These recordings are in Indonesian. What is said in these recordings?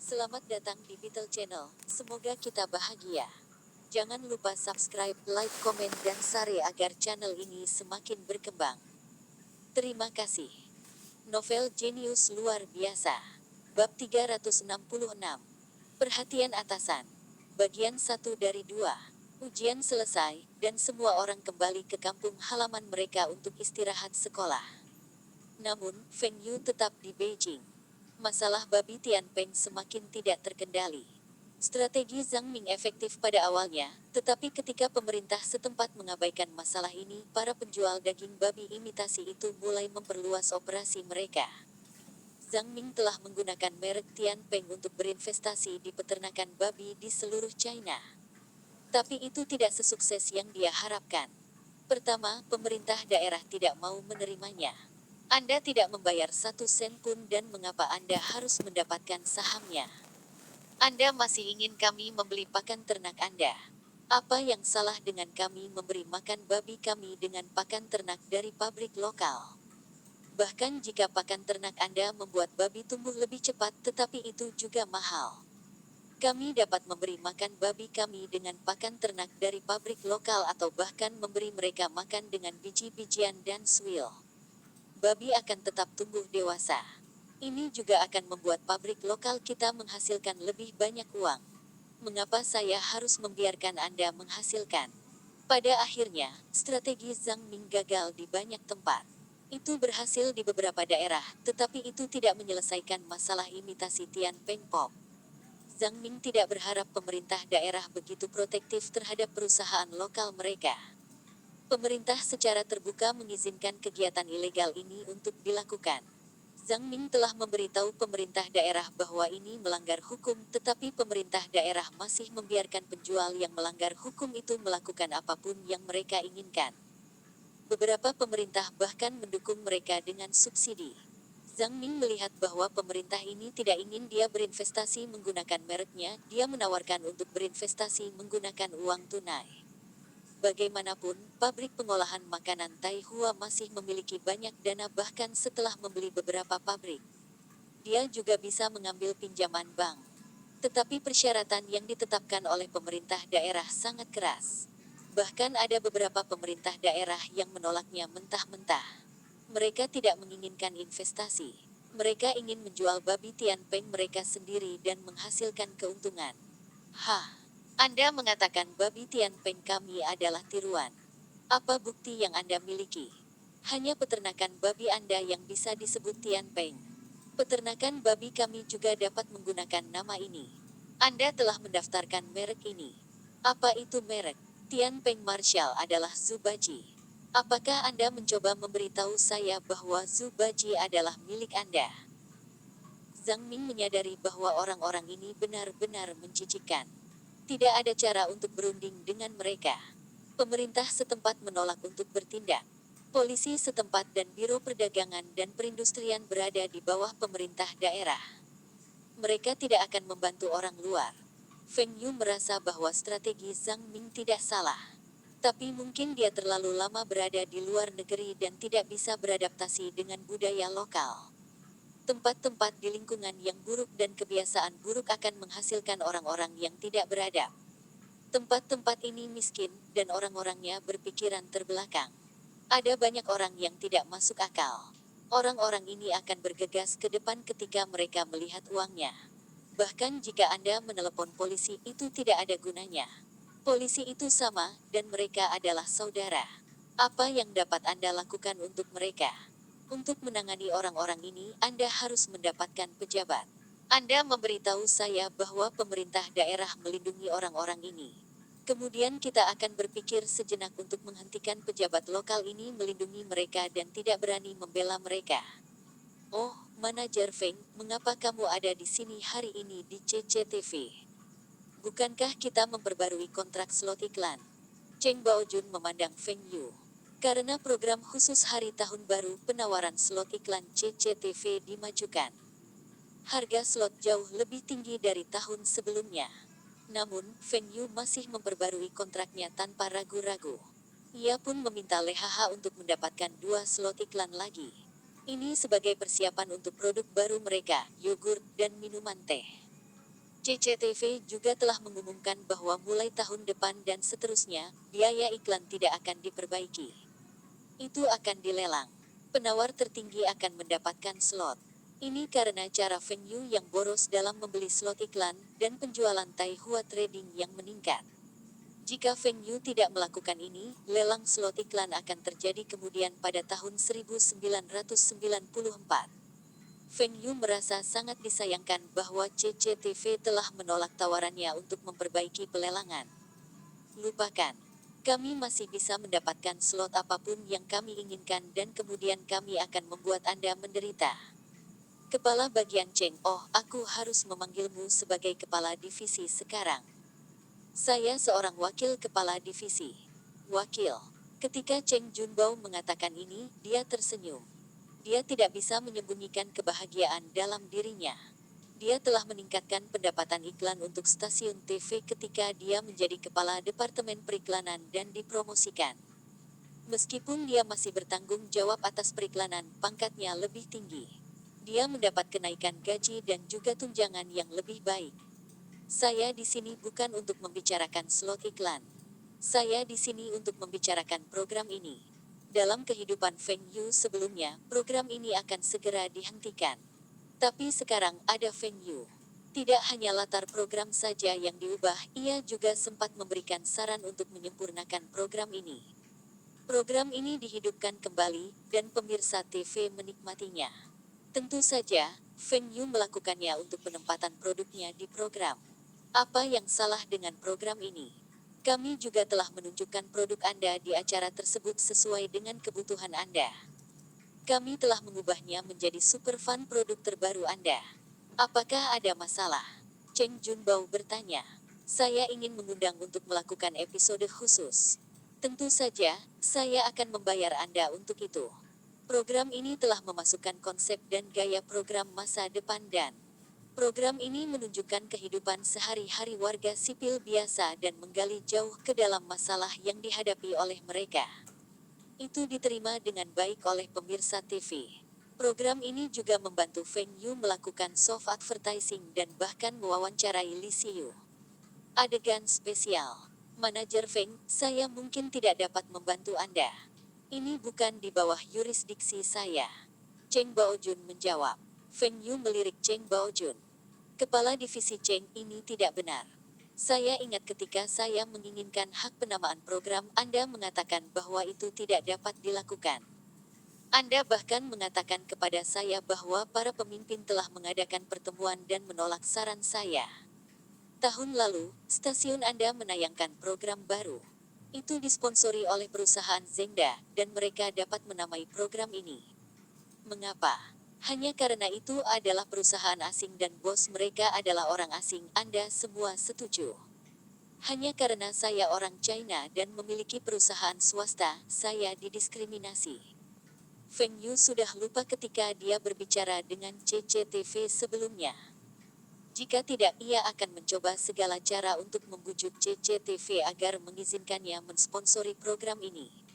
Selamat datang di Beetle Channel, semoga kita bahagia. Jangan lupa subscribe, like, komen, dan share agar channel ini semakin berkembang. Terima kasih. Novel jenius luar biasa. Bab 366. Perhatian atasan. Bagian 1 dari 2. Ujian selesai, dan semua orang kembali ke kampung halaman mereka untuk istirahat sekolah. Namun, Feng Yu tetap di Beijing. Masalah babi Tianpeng semakin tidak terkendali. Strategi Zhang Ming efektif pada awalnya, tetapi ketika pemerintah setempat mengabaikan masalah ini, para penjual daging babi imitasi itu mulai memperluas operasi mereka. Zhang Ming telah menggunakan merek Tianpeng untuk berinvestasi di peternakan babi di seluruh China. Tapi itu tidak sesukses yang dia harapkan. Pertama, pemerintah daerah tidak mau menerimanya. Anda tidak membayar 1 sen pun dan mengapa Anda harus mendapatkan sahamnya? Anda masih ingin kami membeli pakan ternak Anda. Apa yang salah dengan kami memberi makan babi kami dengan pakan ternak dari pabrik lokal? Bahkan jika pakan ternak Anda membuat babi tumbuh lebih cepat, tetapi itu juga mahal. Kami dapat memberi makan babi kami dengan pakan ternak dari pabrik lokal atau bahkan memberi mereka makan dengan biji-bijian dan suil. Babi akan tetap tumbuh dewasa. Ini juga akan membuat pabrik lokal kita menghasilkan lebih banyak uang. Mengapa saya harus membiarkan Anda menghasilkan? Pada akhirnya, strategi Zhang Ming gagal di banyak tempat. Itu berhasil di beberapa daerah, tetapi itu tidak menyelesaikan masalah imitasi Tianpeng Pop. Zhang Ming tidak berharap pemerintah daerah begitu protektif terhadap perusahaan lokal mereka. Pemerintah secara terbuka mengizinkan kegiatan ilegal ini untuk dilakukan. Zhang Ming telah memberitahu pemerintah daerah bahwa ini melanggar hukum, tetapi pemerintah daerah masih membiarkan penjual yang melanggar hukum itu melakukan apapun yang mereka inginkan. Beberapa pemerintah bahkan mendukung mereka dengan subsidi. Zhang Ming melihat bahwa pemerintah ini tidak ingin dia berinvestasi menggunakan mereknya, dia menawarkan untuk berinvestasi menggunakan uang tunai. Bagaimanapun, pabrik pengolahan makanan Taihua masih memiliki banyak dana bahkan setelah membeli beberapa pabrik. Dia juga bisa mengambil pinjaman bank. Tetapi persyaratan yang ditetapkan oleh pemerintah daerah sangat keras. Bahkan ada beberapa pemerintah daerah yang menolaknya mentah-mentah. Mereka tidak menginginkan investasi. Mereka ingin menjual babi Tianpeng mereka sendiri dan menghasilkan keuntungan. Hah? Anda mengatakan babi Tianpeng kami adalah tiruan. Apa bukti yang Anda miliki? Hanya peternakan babi Anda yang bisa disebut Tianpeng. Peternakan babi kami juga dapat menggunakan nama ini. Anda telah mendaftarkan merek ini. Apa itu merek? Tianpeng Marshall adalah Zubaji. Apakah Anda mencoba memberitahu saya bahwa Zubaji adalah milik Anda? Zhang Ming menyadari bahwa orang-orang ini benar-benar mencicikan. Tidak ada cara untuk berunding dengan mereka. Pemerintah setempat menolak untuk bertindak. Polisi setempat dan Biro Perdagangan dan Perindustrian berada di bawah pemerintah daerah. Mereka tidak akan membantu orang luar. Feng Yu merasa bahwa strategi Zhang Ming tidak salah. Tapi mungkin dia terlalu lama berada di luar negeri dan tidak bisa beradaptasi dengan budaya lokal. Tempat-tempat di lingkungan yang buruk dan kebiasaan buruk akan menghasilkan orang-orang yang tidak beradab. Tempat-tempat ini miskin, dan orang-orangnya berpikiran terbelakang. Ada banyak orang yang tidak masuk akal. Orang-orang ini akan bergegas ke depan ketika mereka melihat uangnya. Bahkan jika Anda menelepon polisi, itu tidak ada gunanya. Polisi itu sama, dan mereka adalah saudara. Apa yang dapat Anda lakukan untuk mereka? Untuk menangani orang-orang ini, Anda harus mendapatkan pejabat. Anda memberitahu saya bahwa pemerintah daerah melindungi orang-orang ini. Kemudian kita akan berpikir sejenak untuk menghentikan pejabat lokal ini melindungi mereka dan tidak berani membela mereka. Oh, Manajer Feng, mengapa kamu ada di sini hari ini di CCTV? Bukankah kita memperbarui kontrak slot iklan? Cheng Baojun memandang Feng Yu. Karena program khusus hari tahun baru, penawaran slot iklan CCTV dimajukan. Harga slot jauh lebih tinggi dari tahun sebelumnya. Namun, Feng Yu masih memperbarui kontraknya tanpa ragu-ragu. Ia pun meminta LHH untuk mendapatkan 2 slot iklan lagi. Ini sebagai persiapan untuk produk baru mereka, yogurt dan minuman teh. CCTV juga telah mengumumkan bahwa mulai tahun depan dan seterusnya, biaya iklan tidak akan diperbaiki. Itu akan dilelang. Penawar tertinggi akan mendapatkan slot. Ini karena cara Feng Yu yang boros dalam membeli slot iklan dan penjualan Taihua Trading yang meningkat. Jika Feng Yu tidak melakukan ini, lelang slot iklan akan terjadi kemudian pada tahun 1994. Feng Yu merasa sangat disayangkan bahwa CCTV telah menolak tawarannya untuk memperbaiki pelelangan. Lupakan. Kami masih bisa mendapatkan slot apapun yang kami inginkan dan kemudian kami akan membuat Anda menderita. Kepala Bagian Cheng, oh, aku harus memanggilmu sebagai kepala divisi sekarang. Saya seorang wakil kepala divisi. Wakil. Ketika Cheng Junbao mengatakan ini, dia tersenyum. Dia tidak bisa menyembunyikan kebahagiaan dalam dirinya. Dia telah meningkatkan pendapatan iklan untuk stasiun TV ketika dia menjadi kepala Departemen Periklanan dan dipromosikan. Meskipun dia masih bertanggung jawab atas periklanan, pangkatnya lebih tinggi. Dia mendapat kenaikan gaji dan juga tunjangan yang lebih baik. Saya di sini bukan untuk membicarakan slot iklan. Saya di sini untuk membicarakan program ini. Dalam kehidupan Feng Yu sebelumnya, program ini akan segera dihentikan. Tapi sekarang ada Feng Yu. Tidak hanya latar program saja yang diubah, ia juga sempat memberikan saran untuk menyempurnakan program ini. Program ini dihidupkan kembali, dan pemirsa TV menikmatinya. Tentu saja, Feng Yu melakukannya untuk penempatan produknya di program. Apa yang salah dengan program ini? Kami juga telah menunjukkan produk Anda di acara tersebut sesuai dengan kebutuhan Anda. Kami telah mengubahnya menjadi super fan produk terbaru Anda. Apakah ada masalah? Cheng Junbao bertanya. Saya ingin mengundang untuk melakukan episode khusus. Tentu saja, saya akan membayar Anda untuk itu. Program ini telah memasukkan konsep dan gaya program masa depan dan program ini menunjukkan kehidupan sehari-hari warga sipil biasa dan menggali jauh ke dalam masalah yang dihadapi oleh mereka. Itu diterima dengan baik oleh pemirsa TV. Program ini juga membantu Feng Yu melakukan soft advertising dan bahkan mewawancarai Li Xiyu. Adegan spesial. Manajer Feng, saya mungkin tidak dapat membantu Anda. Ini bukan di bawah yurisdiksi saya. Cheng Baojun menjawab. Feng Yu melirik Cheng Baojun. Kepala divisi Cheng, ini tidak benar. Saya ingat ketika saya menginginkan hak penamaan program, Anda mengatakan bahwa itu tidak dapat dilakukan. Anda bahkan mengatakan kepada saya bahwa para pemimpin telah mengadakan pertemuan dan menolak saran saya. Tahun lalu, stasiun Anda menayangkan program baru. Itu disponsori oleh perusahaan Zengda, dan mereka dapat menamai program ini. Mengapa? Hanya karena itu adalah perusahaan asing dan bos mereka adalah orang asing, Anda semua setuju. Hanya karena saya orang China dan memiliki perusahaan swasta, saya didiskriminasi. Feng Yu sudah lupa ketika dia berbicara dengan CCTV sebelumnya. Jika tidak, ia akan mencoba segala cara untuk membujuk CCTV agar mengizinkannya mensponsori program ini.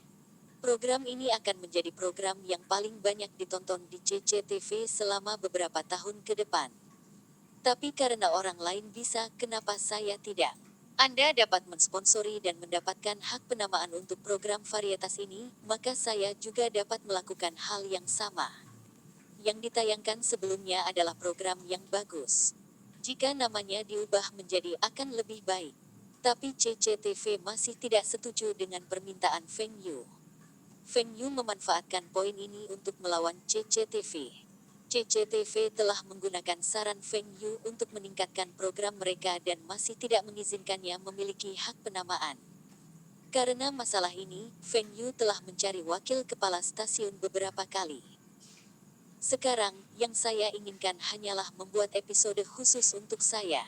Program ini akan menjadi program yang paling banyak ditonton di CCTV selama beberapa tahun ke depan. Tapi karena orang lain bisa, kenapa saya tidak? Anda dapat mensponsori dan mendapatkan hak penamaan untuk program varietas ini, maka saya juga dapat melakukan hal yang sama. Yang ditayangkan sebelumnya adalah program yang bagus. Jika namanya diubah menjadi akan lebih baik. Tapi CCTV masih tidak setuju dengan permintaan Feng Yu. Feng Yu memanfaatkan poin ini untuk melawan CCTV. CCTV telah menggunakan saran Feng Yu untuk meningkatkan program mereka dan masih tidak mengizinkannya memiliki hak penamaan. Karena masalah ini, Feng Yu telah mencari wakil kepala stasiun beberapa kali. Sekarang, yang saya inginkan hanyalah membuat episode khusus untuk saya.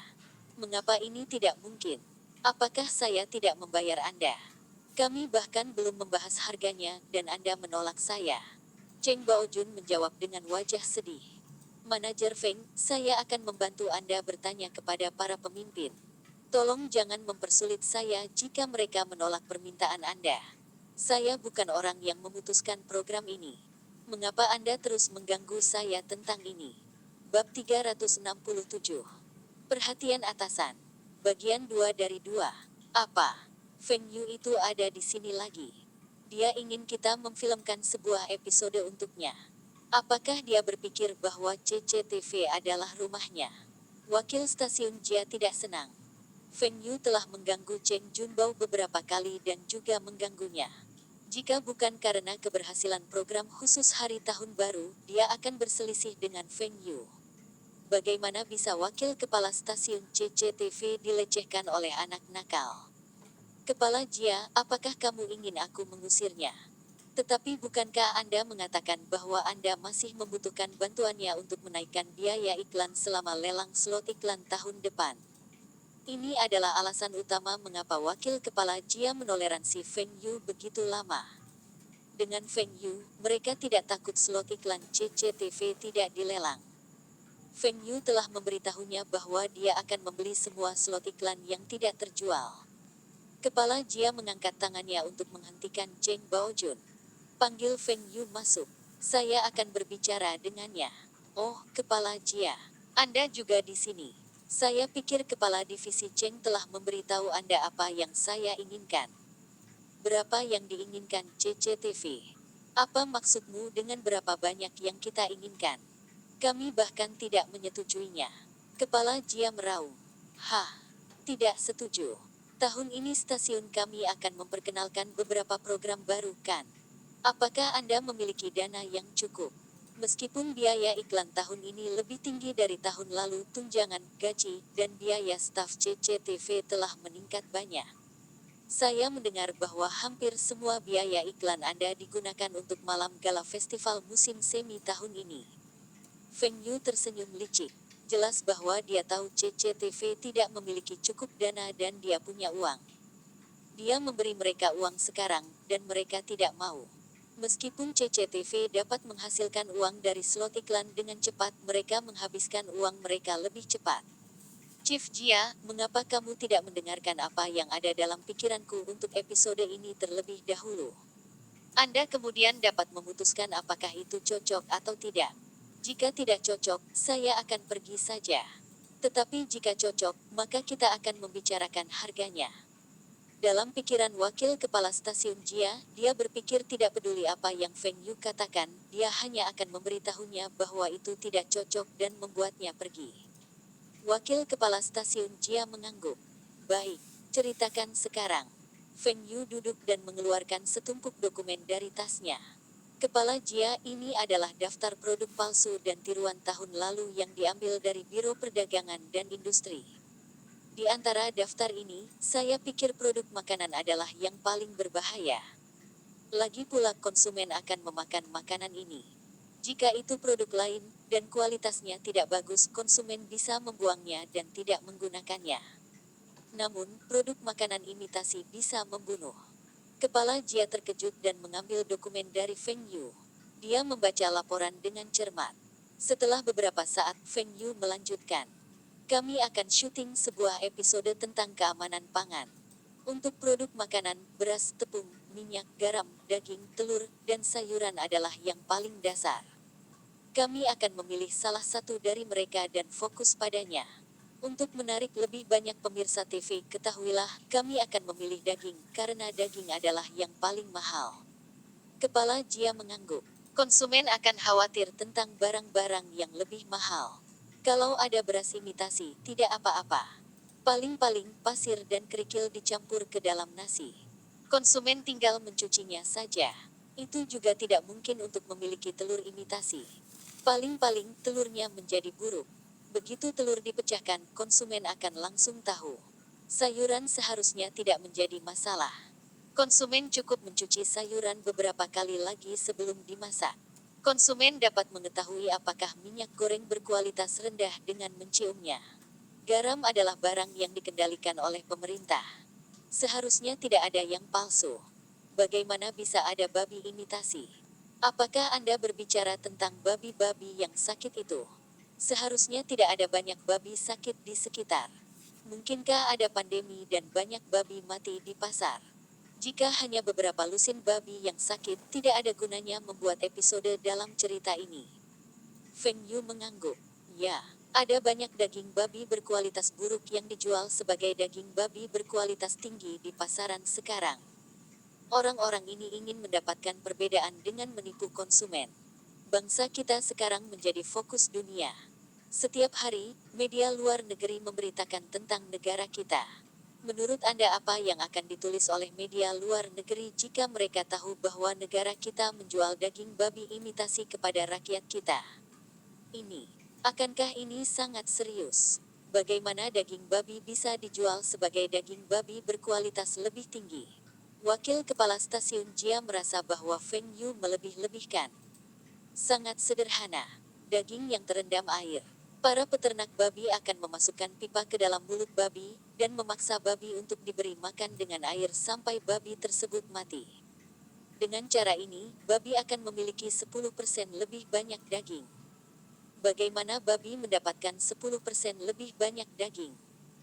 Mengapa ini tidak mungkin? Apakah saya tidak membayar Anda? Kami bahkan belum membahas harganya, dan Anda menolak saya. Cheng Baojun menjawab dengan wajah sedih. Manajer Feng, saya akan membantu Anda bertanya kepada para pemimpin. Tolong jangan mempersulit saya jika mereka menolak permintaan Anda. Saya bukan orang yang memutuskan program ini. Mengapa Anda terus mengganggu saya tentang ini? Bab 367. Perhatian atasan. Bagian 2 dari 2. Apa? Feng Yu itu ada di sini lagi. Dia ingin kita memfilmkan sebuah episode untuknya. Apakah dia berpikir bahwa CCTV adalah rumahnya? Wakil stasiun Jia tidak senang. Feng Yu telah mengganggu Cheng Junbao beberapa kali dan juga mengganggunya. Jika bukan karena keberhasilan program khusus hari tahun baru, dia akan berselisih dengan Feng Yu. Bagaimana bisa wakil kepala stasiun CCTV dilecehkan oleh anak nakal? Kepala Jia, apakah kamu ingin aku mengusirnya? Tetapi bukankah Anda mengatakan bahwa Anda masih membutuhkan bantuannya untuk menaikkan biaya iklan selama lelang slot iklan tahun depan? Ini adalah alasan utama mengapa wakil kepala Jia menoleransi Feng Yu begitu lama. Dengan Feng Yu, mereka tidak takut slot iklan CCTV tidak dilelang. Feng Yu telah memberitahunya bahwa dia akan membeli semua slot iklan yang tidak terjual. Kepala Jia mengangkat tangannya untuk menghentikan Cheng Baojun. Panggil Feng Yu masuk. Saya akan berbicara dengannya. Oh, Kepala Jia. Anda juga di sini. Saya pikir Kepala Divisi Cheng telah memberitahu Anda apa yang saya inginkan. Berapa yang diinginkan CCTV? Apa maksudmu dengan berapa banyak yang kita inginkan? Kami bahkan tidak menyetujuinya. Kepala Jia meraung. Hah, tidak setuju. Tahun ini stasiun kami akan memperkenalkan beberapa program baru kan? Apakah Anda memiliki dana yang cukup? Meskipun biaya iklan tahun ini lebih tinggi dari tahun lalu, tunjangan, gaji, dan biaya staf CCTV telah meningkat banyak. Saya mendengar bahwa hampir semua biaya iklan Anda digunakan untuk malam gala festival musim semi tahun ini. Feng Yu tersenyum licik. Jelas bahwa dia tahu CCTV tidak memiliki cukup dana dan dia punya uang. Dia memberi mereka uang sekarang, dan mereka tidak mau. Meskipun CCTV dapat menghasilkan uang dari slot iklan dengan cepat, mereka menghabiskan uang mereka lebih cepat. Chief Jia, mengapa kamu tidak mendengarkan apa yang ada dalam pikiranku untuk episode ini terlebih dahulu? Anda kemudian dapat memutuskan apakah itu cocok atau tidak. Jika tidak cocok, saya akan pergi saja. Tetapi jika cocok, maka kita akan membicarakan harganya. Dalam pikiran wakil kepala stasiun Jia, dia berpikir tidak peduli apa yang Feng Yu katakan, dia hanya akan memberitahunya bahwa itu tidak cocok dan membuatnya pergi. Wakil kepala stasiun Jia mengangguk. Baik, ceritakan sekarang. Feng Yu duduk dan mengeluarkan setumpuk dokumen dari tasnya. Kepala Jia, ini adalah daftar produk palsu dan tiruan tahun lalu yang diambil dari Biro Perdagangan dan Industri. Di antara daftar ini, saya pikir produk makanan adalah yang paling berbahaya. Lagi pula konsumen akan memakan makanan ini. Jika itu produk lain, dan kualitasnya tidak bagus, konsumen bisa membuangnya dan tidak menggunakannya. Namun, produk makanan imitasi bisa membunuh. Kepala Jia terkejut dan mengambil dokumen dari Feng Yu. Dia membaca laporan dengan cermat. Setelah beberapa saat, Feng Yu melanjutkan. Kami akan syuting sebuah episode tentang keamanan pangan. Untuk produk makanan, beras, tepung, minyak, garam, daging, telur, dan sayuran adalah yang paling dasar. Kami akan memilih salah satu dari mereka dan fokus padanya. Untuk menarik lebih banyak pemirsa TV, ketahuilah, kami akan memilih daging, karena daging adalah yang paling mahal. Kepala Jia mengangguk. Konsumen akan khawatir tentang barang-barang yang lebih mahal. Kalau ada beras imitasi, tidak apa-apa. Paling-paling, pasir dan kerikil dicampur ke dalam nasi. Konsumen tinggal mencucinya saja. Itu juga tidak mungkin untuk memiliki telur imitasi. Paling-paling, telurnya menjadi buruk. Begitu telur dipecahkan, konsumen akan langsung tahu. Sayuran seharusnya tidak menjadi masalah. Konsumen cukup mencuci sayuran beberapa kali lagi sebelum dimasak. Konsumen dapat mengetahui apakah minyak goreng berkualitas rendah dengan menciumnya. Garam adalah barang yang dikendalikan oleh pemerintah. Seharusnya tidak ada yang palsu. Bagaimana bisa ada babi imitasi? Apakah Anda berbicara tentang babi-babi yang sakit itu? Seharusnya tidak ada banyak babi sakit di sekitar. Mungkinkah ada pandemi dan banyak babi mati di pasar? Jika hanya beberapa lusin babi yang sakit, tidak ada gunanya membuat episode dalam cerita ini. Feng Yu mengangguk. Ya, Ada banyak daging babi berkualitas buruk yang dijual sebagai daging babi berkualitas tinggi di pasaran sekarang. Orang-orang ini ingin mendapatkan perbedaan dengan menipu konsumen. Bangsa kita sekarang menjadi fokus dunia. Setiap hari, media luar negeri memberitakan tentang negara kita. Menurut Anda apa yang akan ditulis oleh media luar negeri jika mereka tahu bahwa negara kita menjual daging babi imitasi kepada rakyat kita? Akankah ini sangat serius? Bagaimana daging babi bisa dijual sebagai daging babi berkualitas lebih tinggi? Wakil Kepala Stasiun Jia merasa bahwa Feng Yu melebih-lebihkan. Sangat sederhana. Daging yang terendam air. Para peternak babi akan memasukkan pipa ke dalam mulut babi, dan memaksa babi untuk diberi makan dengan air sampai babi tersebut mati. Dengan cara ini, babi akan memiliki 10% lebih banyak daging. Bagaimana babi mendapatkan 10% lebih banyak daging?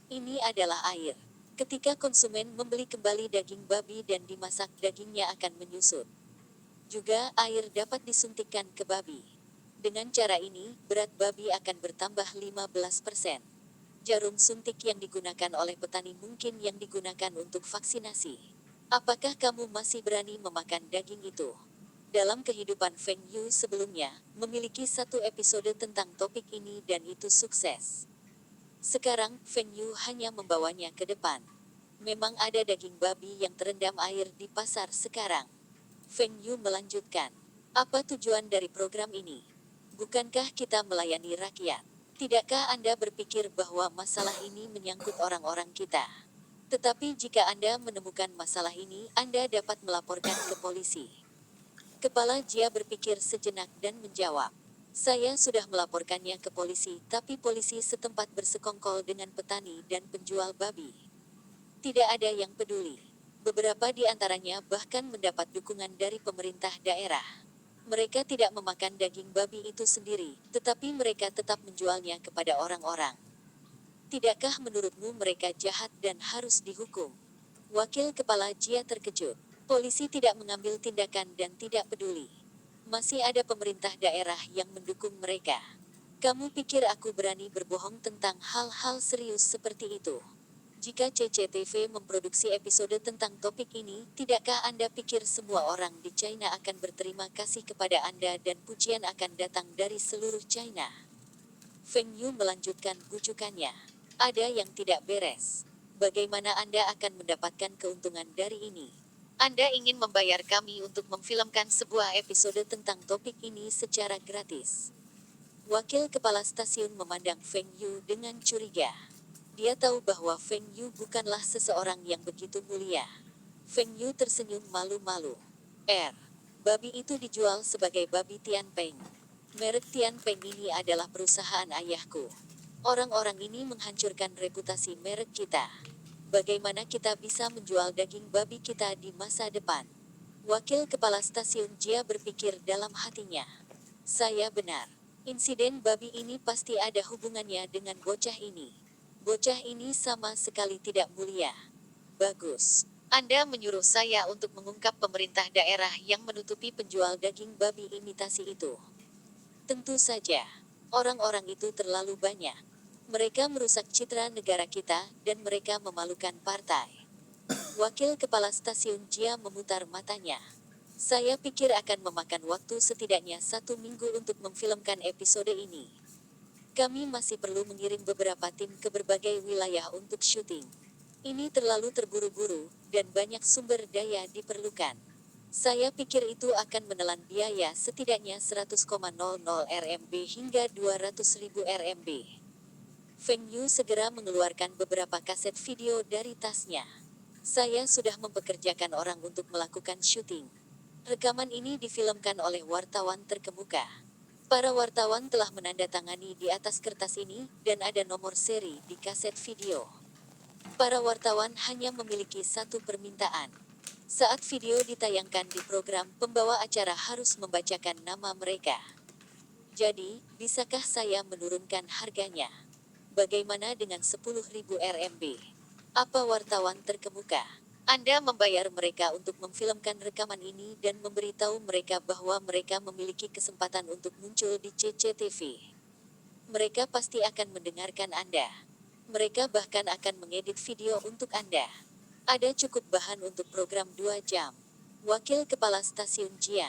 Ini adalah air. Ketika konsumen membeli kembali daging babi dan dimasak, dagingnya akan menyusut. Juga, air dapat disuntikkan ke babi. Dengan cara ini, berat babi akan bertambah 15%. Jarum suntik yang digunakan oleh petani mungkin yang digunakan untuk vaksinasi. Apakah kamu masih berani memakan daging itu? Dalam kehidupan Feng Yu sebelumnya, memiliki satu episode tentang topik ini dan itu sukses. Sekarang, Feng Yu hanya membawanya ke depan. Memang ada daging babi yang terendam air di pasar sekarang. Feng Yu melanjutkan. Apa tujuan dari program ini? Bukankah kita melayani rakyat? Tidakkah Anda berpikir bahwa masalah ini menyangkut orang-orang kita? Tetapi jika Anda menemukan masalah ini, Anda dapat melaporkan ke polisi. Kepala Jia berpikir sejenak dan menjawab. Saya sudah melaporkannya ke polisi, tapi polisi setempat bersekongkol dengan petani dan penjual babi. Tidak ada yang peduli. Beberapa di antaranya bahkan mendapat dukungan dari pemerintah daerah. Mereka tidak memakan daging babi itu sendiri, tetapi mereka tetap menjualnya kepada orang-orang. Tidakkah menurutmu mereka jahat dan harus dihukum? Wakil Kepala Jia terkejut. Polisi tidak mengambil tindakan dan tidak peduli. Masih ada pemerintah daerah yang mendukung mereka. Kamu pikir aku berani berbohong tentang hal-hal serius seperti itu? Jika CCTV memproduksi episode tentang topik ini, tidakkah Anda pikir semua orang di China akan berterima kasih kepada Anda dan pujian akan datang dari seluruh China? Feng Yu melanjutkan bujukannya. Ada yang tidak beres. Bagaimana Anda akan mendapatkan keuntungan dari ini? Anda ingin membayar kami untuk memfilmkan sebuah episode tentang topik ini secara gratis. Wakil Kepala Stasiun memandang Feng Yu dengan curiga. Dia tahu bahwa Feng Yu bukanlah seseorang yang begitu mulia. Feng Yu tersenyum malu-malu. Babi itu dijual sebagai babi Tianpeng. Merek Tianpeng ini adalah perusahaan ayahku. Orang-orang ini menghancurkan reputasi merek kita. Bagaimana kita bisa menjual daging babi kita di masa depan? Wakil Kepala Stasiun Jia berpikir dalam hatinya. Saya benar. Insiden babi ini pasti ada hubungannya dengan bocah ini. Bocah ini sama sekali tidak mulia. Bagus. Anda menyuruh saya untuk mengungkap pemerintah daerah yang menutupi penjual daging babi imitasi itu. Tentu saja. Orang-orang itu terlalu banyak. Mereka merusak citra negara kita, dan mereka memalukan partai. Wakil Kepala Stasiun Jia memutar matanya. Saya pikir akan memakan waktu setidaknya 1 minggu untuk memfilmkan episode ini. Kami masih perlu mengirim beberapa tim ke berbagai wilayah untuk syuting. Ini terlalu terburu-buru, dan banyak sumber daya diperlukan. Saya pikir itu akan menelan biaya setidaknya 100,00 Rmb hingga 200.000 Rmb. Feng Yu segera mengeluarkan beberapa kaset video dari tasnya. Saya sudah mempekerjakan orang untuk melakukan syuting. Rekaman ini difilmkan oleh wartawan terkemuka. Para wartawan telah menandatangani di atas kertas ini, dan ada nomor seri di kaset video. Para wartawan hanya memiliki satu permintaan. Saat video ditayangkan di program, pembawa acara harus membacakan nama mereka. Jadi, bisakah saya menurunkan harganya? Bagaimana dengan 10.000 Rmb? Apa wartawan terkemuka? Anda membayar mereka untuk memfilmkan rekaman ini dan memberitahu mereka bahwa mereka memiliki kesempatan untuk muncul di CCTV. Mereka pasti akan mendengarkan Anda. Mereka bahkan akan mengedit video untuk Anda. Ada cukup bahan untuk program 2 jam. Wakil Kepala Stasiun Jia.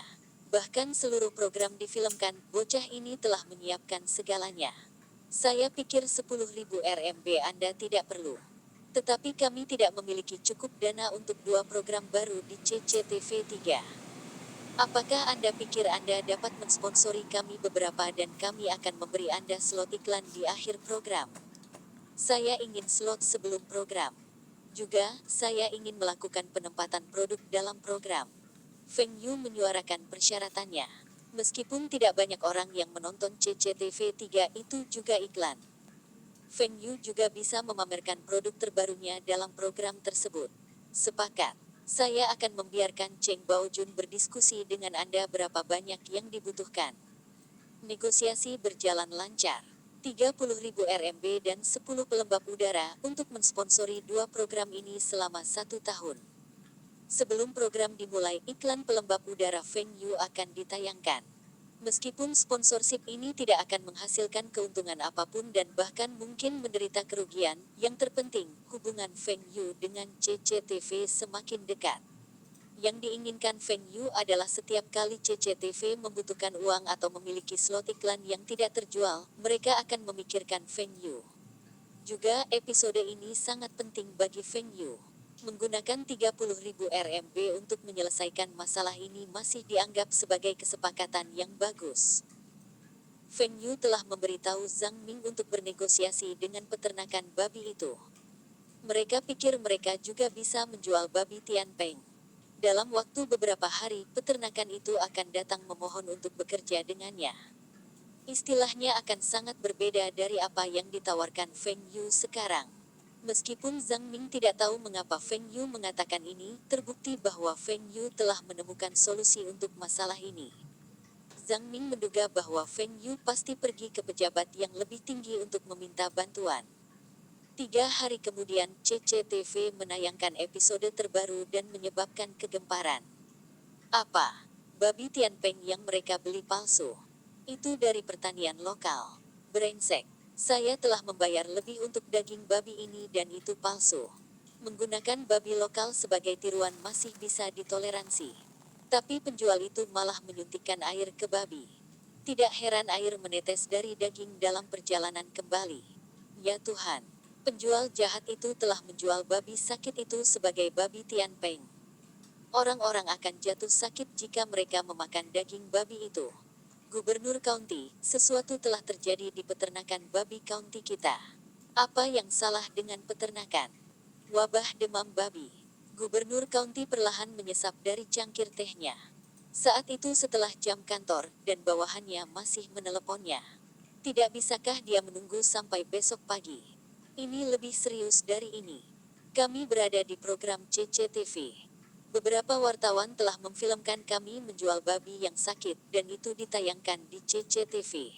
Bahkan seluruh program difilmkan, bocah ini telah menyiapkan segalanya. Saya pikir 10.000 RMB Anda tidak perlu. Tetapi kami tidak memiliki cukup dana untuk 2 program baru di CCTV 3. Apakah Anda pikir Anda dapat mensponsori kami beberapa dan kami akan memberi Anda slot iklan di akhir program? Saya ingin slot sebelum program. Juga, saya ingin melakukan penempatan produk dalam program. Feng Yu menyuarakan persyaratannya. Meskipun tidak banyak orang yang menonton CCTV 3 itu juga iklan. Feng Yu juga bisa memamerkan produk terbarunya dalam program tersebut. Sepakat. Saya akan membiarkan Cheng Baojun berdiskusi dengan Anda berapa banyak yang dibutuhkan. Negosiasi berjalan lancar. 30.000 RMB dan 10 pelembab udara untuk mensponsori 2 program ini selama 1 tahun. Sebelum program dimulai, iklan pelembab udara Feng Yu akan ditayangkan. Meskipun sponsorship ini tidak akan menghasilkan keuntungan apapun dan bahkan mungkin menderita kerugian, yang terpenting, hubungan Feng Yu dengan CCTV semakin dekat. Yang diinginkan Feng Yu adalah setiap kali CCTV membutuhkan uang atau memiliki slot iklan yang tidak terjual, mereka akan memikirkan Feng Yu. Juga, episode ini sangat penting bagi Feng Yu. Menggunakan 30.000 RMB untuk menyelesaikan masalah ini masih dianggap sebagai kesepakatan yang bagus. Feng Yu telah memberitahu Zhang Ming untuk bernegosiasi dengan peternakan babi itu. Mereka pikir mereka juga bisa menjual babi Tianpeng. Dalam waktu beberapa hari, peternakan itu akan datang memohon untuk bekerja dengannya. Istilahnya akan sangat berbeda dari apa yang ditawarkan Feng Yu sekarang. Meskipun Zhang Ming tidak tahu mengapa Feng Yu mengatakan ini, terbukti bahwa Feng Yu telah menemukan solusi untuk masalah ini. Zhang Ming menduga bahwa Feng Yu pasti pergi ke pejabat yang lebih tinggi untuk meminta bantuan. 3 hari kemudian, CCTV menayangkan episode terbaru dan menyebabkan kegemparan. Apa? Babi Tianpeng yang mereka beli palsu. Itu dari pertanian lokal. Brengsek. Saya telah membayar lebih untuk daging babi ini dan itu palsu. Menggunakan babi lokal sebagai tiruan masih bisa ditoleransi. Tapi penjual itu malah menyuntikkan air ke babi. Tidak heran air menetes dari daging dalam perjalanan kembali. Ya Tuhan. Penjual jahat itu telah menjual babi sakit itu sebagai babi Tianpeng. Orang-orang akan jatuh sakit jika mereka memakan daging babi itu. Gubernur County, sesuatu telah terjadi di peternakan babi county kita. Apa yang salah dengan peternakan? Wabah demam babi. Gubernur County perlahan menyesap dari cangkir tehnya. Saat itu setelah jam kantor, dan bawahannya masih meneleponnya. Tidak bisakah dia menunggu sampai besok pagi? Ini lebih serius dari ini. Kami berada di program CCTV. Beberapa wartawan telah memfilmkan kami menjual babi yang sakit, dan itu ditayangkan di CCTV.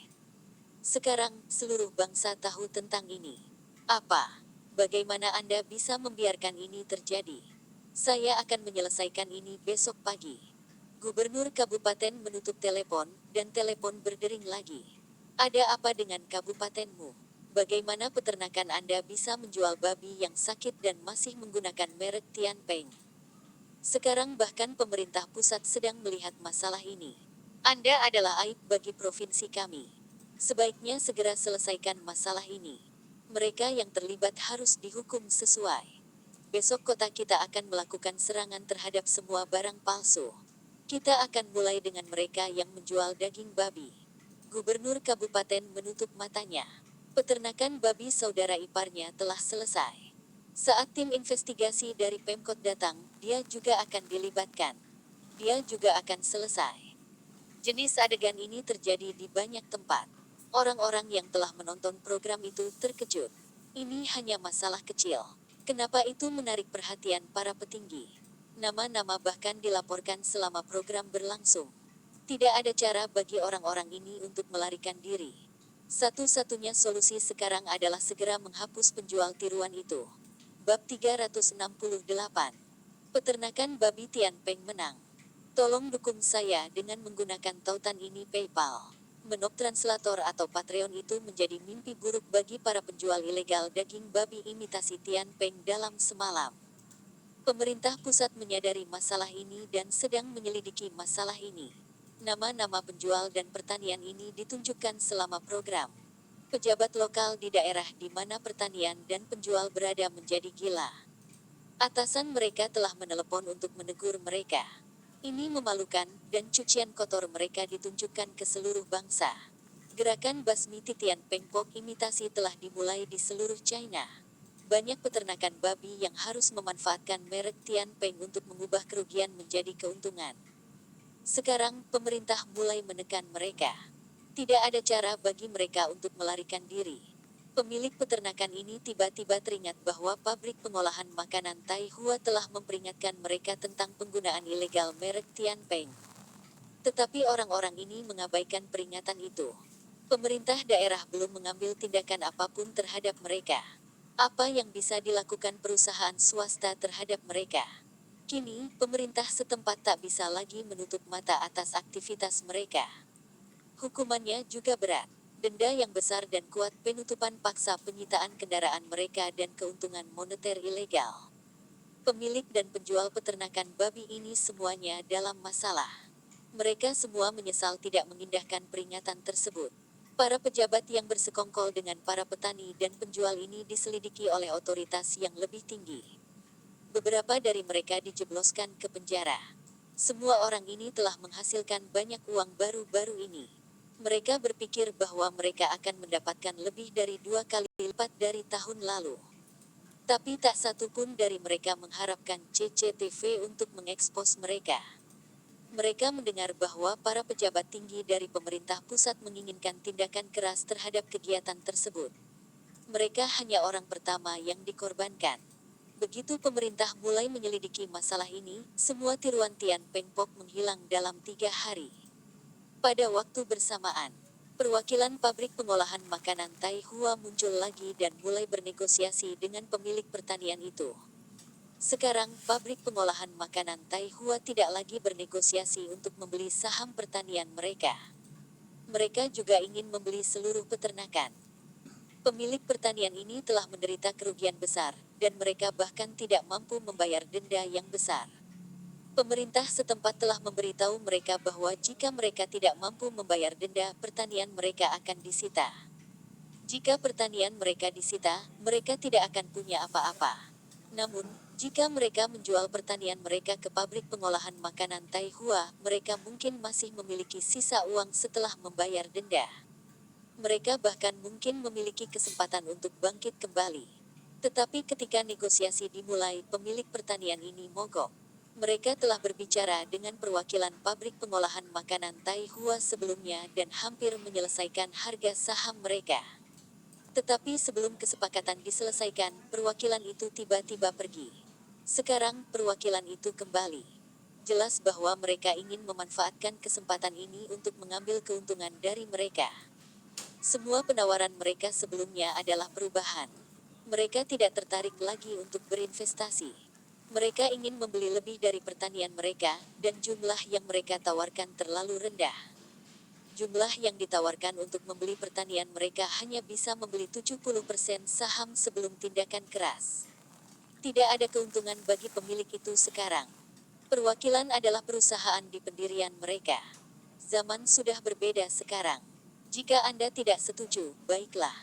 Sekarang, seluruh bangsa tahu tentang ini. Apa? Bagaimana Anda bisa membiarkan ini terjadi? Saya akan menyelesaikan ini besok pagi. Gubernur kabupaten menutup telepon, dan telepon berdering lagi. Ada apa dengan kabupatenmu? Bagaimana peternakan Anda bisa menjual babi yang sakit dan masih menggunakan merek Tianpeng? Sekarang bahkan pemerintah pusat sedang melihat masalah ini. Anda adalah aib bagi provinsi kami. Sebaiknya segera selesaikan masalah ini. Mereka yang terlibat harus dihukum sesuai. Besok kota kita akan melakukan serangan terhadap semua barang palsu. Kita akan mulai dengan mereka yang menjual daging babi. Gubernur kabupaten menutup matanya. Peternakan babi saudara iparnya telah selesai. Saat tim investigasi dari Pemkot datang, dia juga akan dilibatkan. Dia juga akan selesai. Jenis adegan ini terjadi di banyak tempat. Orang-orang yang telah menonton program itu terkejut. Ini hanya masalah kecil. Kenapa itu menarik perhatian para petinggi? Nama-nama bahkan dilaporkan selama program berlangsung. Tidak ada cara bagi orang-orang ini untuk melarikan diri. Satu-satunya solusi sekarang adalah segera menghapus penjual tiruan itu. Bab 368. Peternakan babi Tianpeng menang. Tolong dukung saya dengan menggunakan tautan ini PayPal. Menop translator atau Patreon itu menjadi mimpi buruk bagi para penjual ilegal daging babi imitasi Tianpeng dalam semalam. Pemerintah pusat menyadari masalah ini dan sedang menyelidiki masalah ini. Nama-nama penjual dan pertanian ini ditunjukkan selama program. Pejabat lokal di daerah di mana pertanian dan penjual berada menjadi gila. Atasan mereka telah menelepon untuk menegur mereka. Ini memalukan, dan cucian kotor mereka ditunjukkan ke seluruh bangsa. Gerakan basmi titian pengpok imitasi telah dimulai di seluruh China. Banyak peternakan babi yang harus memanfaatkan merek Tianpeng untuk mengubah kerugian menjadi keuntungan. Sekarang, pemerintah mulai menekan mereka. Tidak ada cara bagi mereka untuk melarikan diri. Pemilik peternakan ini tiba-tiba teringat bahwa pabrik pengolahan makanan Taihua telah memperingatkan mereka tentang penggunaan ilegal merek Tianpeng. Tetapi orang-orang ini mengabaikan peringatan itu. Pemerintah daerah belum mengambil tindakan apapun terhadap mereka. Apa yang bisa dilakukan perusahaan swasta terhadap mereka? Kini, pemerintah setempat tak bisa lagi menutup mata atas aktivitas mereka. Hukumannya juga berat. Denda yang besar dan kuat, penutupan paksa penyitaan kendaraan mereka dan keuntungan moneter ilegal. Pemilik dan penjual peternakan babi ini semuanya dalam masalah. Mereka semua menyesal tidak mengindahkan peringatan tersebut. Para pejabat yang bersekongkol dengan para petani dan penjual ini diselidiki oleh otoritas yang lebih tinggi. Beberapa dari mereka dijebloskan ke penjara. Semua orang ini telah menghasilkan banyak uang baru-baru ini. Mereka berpikir bahwa mereka akan mendapatkan lebih dari 2 kali lipat dari tahun lalu. Tapi tak satu pun dari mereka mengharapkan CCTV untuk mengekspos mereka. Mereka mendengar bahwa para pejabat tinggi dari pemerintah pusat menginginkan tindakan keras terhadap kegiatan tersebut. Mereka hanya orang pertama yang dikorbankan. Begitu pemerintah mulai menyelidiki masalah ini, semua tiruan Tianpeng Pok menghilang dalam 3 hari. Pada waktu bersamaan, perwakilan pabrik pengolahan makanan Taihua muncul lagi dan mulai bernegosiasi dengan pemilik pertanian itu. Sekarang, pabrik pengolahan makanan Taihua tidak lagi bernegosiasi untuk membeli saham pertanian mereka. Mereka juga ingin membeli seluruh peternakan. Pemilik pertanian ini telah menderita kerugian besar, dan mereka bahkan tidak mampu membayar denda yang besar. Pemerintah setempat telah memberitahu mereka bahwa jika mereka tidak mampu membayar denda, pertanian mereka akan disita. Jika pertanian mereka disita, mereka tidak akan punya apa-apa. Namun, jika mereka menjual pertanian mereka ke pabrik pengolahan makanan Taihua, mereka mungkin masih memiliki sisa uang setelah membayar denda. Mereka bahkan mungkin memiliki kesempatan untuk bangkit kembali. Tetapi ketika negosiasi dimulai, pemilik pertanian ini mogok. Mereka telah berbicara dengan perwakilan pabrik pengolahan makanan Taihua sebelumnya dan hampir menyelesaikan harga saham mereka. Tetapi sebelum kesepakatan diselesaikan, perwakilan itu tiba-tiba pergi. Sekarang, perwakilan itu kembali. Jelas bahwa mereka ingin memanfaatkan kesempatan ini untuk mengambil keuntungan dari mereka. Semua penawaran mereka sebelumnya adalah perubahan. Mereka tidak tertarik lagi untuk berinvestasi. Mereka ingin membeli lebih dari pertanian mereka, dan jumlah yang mereka tawarkan terlalu rendah. Jumlah yang ditawarkan untuk membeli pertanian mereka hanya bisa membeli 70% saham sebelum tindakan keras. Tidak ada keuntungan bagi pemilik itu sekarang. Perwakilan adalah perusahaan di pendirian mereka. Zaman sudah berbeda sekarang. Jika Anda tidak setuju, baiklah.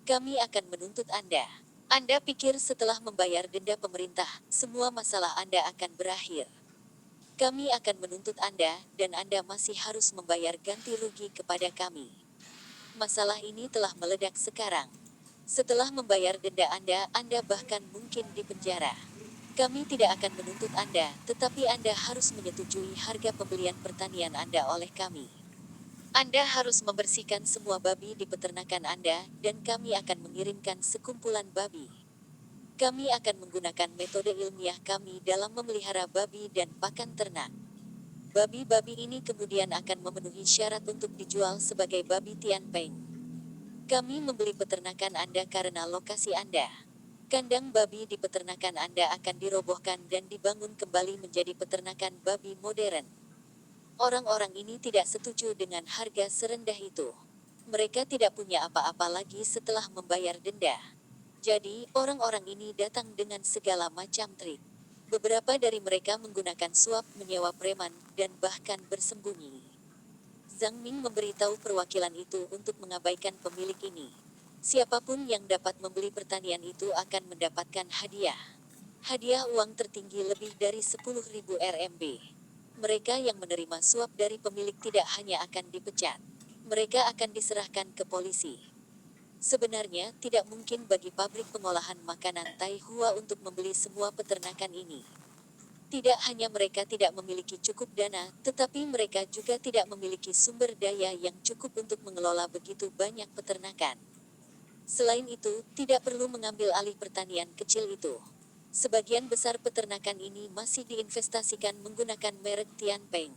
Kami akan menuntut Anda. Anda pikir setelah membayar denda pemerintah, semua masalah Anda akan berakhir. Kami akan menuntut Anda, dan Anda masih harus membayar ganti rugi kepada kami. Masalah ini telah meledak sekarang. Setelah membayar denda Anda bahkan mungkin dipenjara. Kami tidak akan menuntut Anda, tetapi Anda harus menyetujui harga pembelian pertanian Anda oleh kami. Anda harus membersihkan semua babi di peternakan Anda, dan kami akan mengirimkan sekumpulan babi. Kami akan menggunakan metode ilmiah kami dalam memelihara babi dan pakan ternak. Babi-babi ini kemudian akan memenuhi syarat untuk dijual sebagai babi Tianpeng. Kami membeli peternakan Anda karena lokasi Anda. Kandang babi di peternakan Anda akan dirobohkan dan dibangun kembali menjadi peternakan babi modern. Orang-orang ini tidak setuju dengan harga serendah itu. Mereka tidak punya apa-apa lagi setelah membayar denda. Jadi, orang-orang ini datang dengan segala macam trik. Beberapa dari mereka menggunakan suap menyewa preman, dan bahkan bersembunyi. Zhang Ming memberitahu perwakilan itu untuk mengabaikan pemilik ini. Siapapun yang dapat membeli pertanian itu akan mendapatkan hadiah. Hadiah uang tertinggi lebih dari 10.000 RMB. Mereka yang menerima suap dari pemilik tidak hanya akan dipecat. Mereka akan diserahkan ke polisi. Sebenarnya, tidak mungkin bagi pabrik pengolahan makanan Tai Hua untuk membeli semua peternakan ini. Tidak hanya mereka tidak memiliki cukup dana, tetapi mereka juga tidak memiliki sumber daya yang cukup untuk mengelola begitu banyak peternakan. Selain itu, tidak perlu mengambil alih pertanian kecil itu. Sebagian besar peternakan ini masih diinvestasikan menggunakan merek Tianpeng.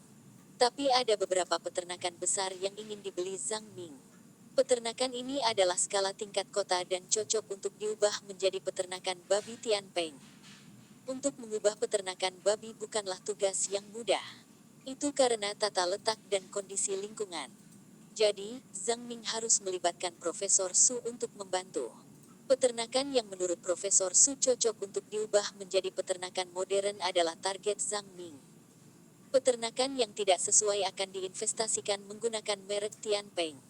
Tapi ada beberapa peternakan besar yang ingin dibeli Zhang Ming. Peternakan ini adalah skala tingkat kota dan cocok untuk diubah menjadi peternakan babi Tianpeng. Untuk mengubah peternakan babi bukanlah tugas yang mudah. Itu karena tata letak dan kondisi lingkungan. Jadi, Zhang Ming harus melibatkan Profesor Su untuk membantu. Peternakan yang menurut Profesor Su cocok untuk diubah menjadi peternakan modern adalah target Zhang Ming. Peternakan yang tidak sesuai akan diinvestasikan menggunakan merek Tianpeng.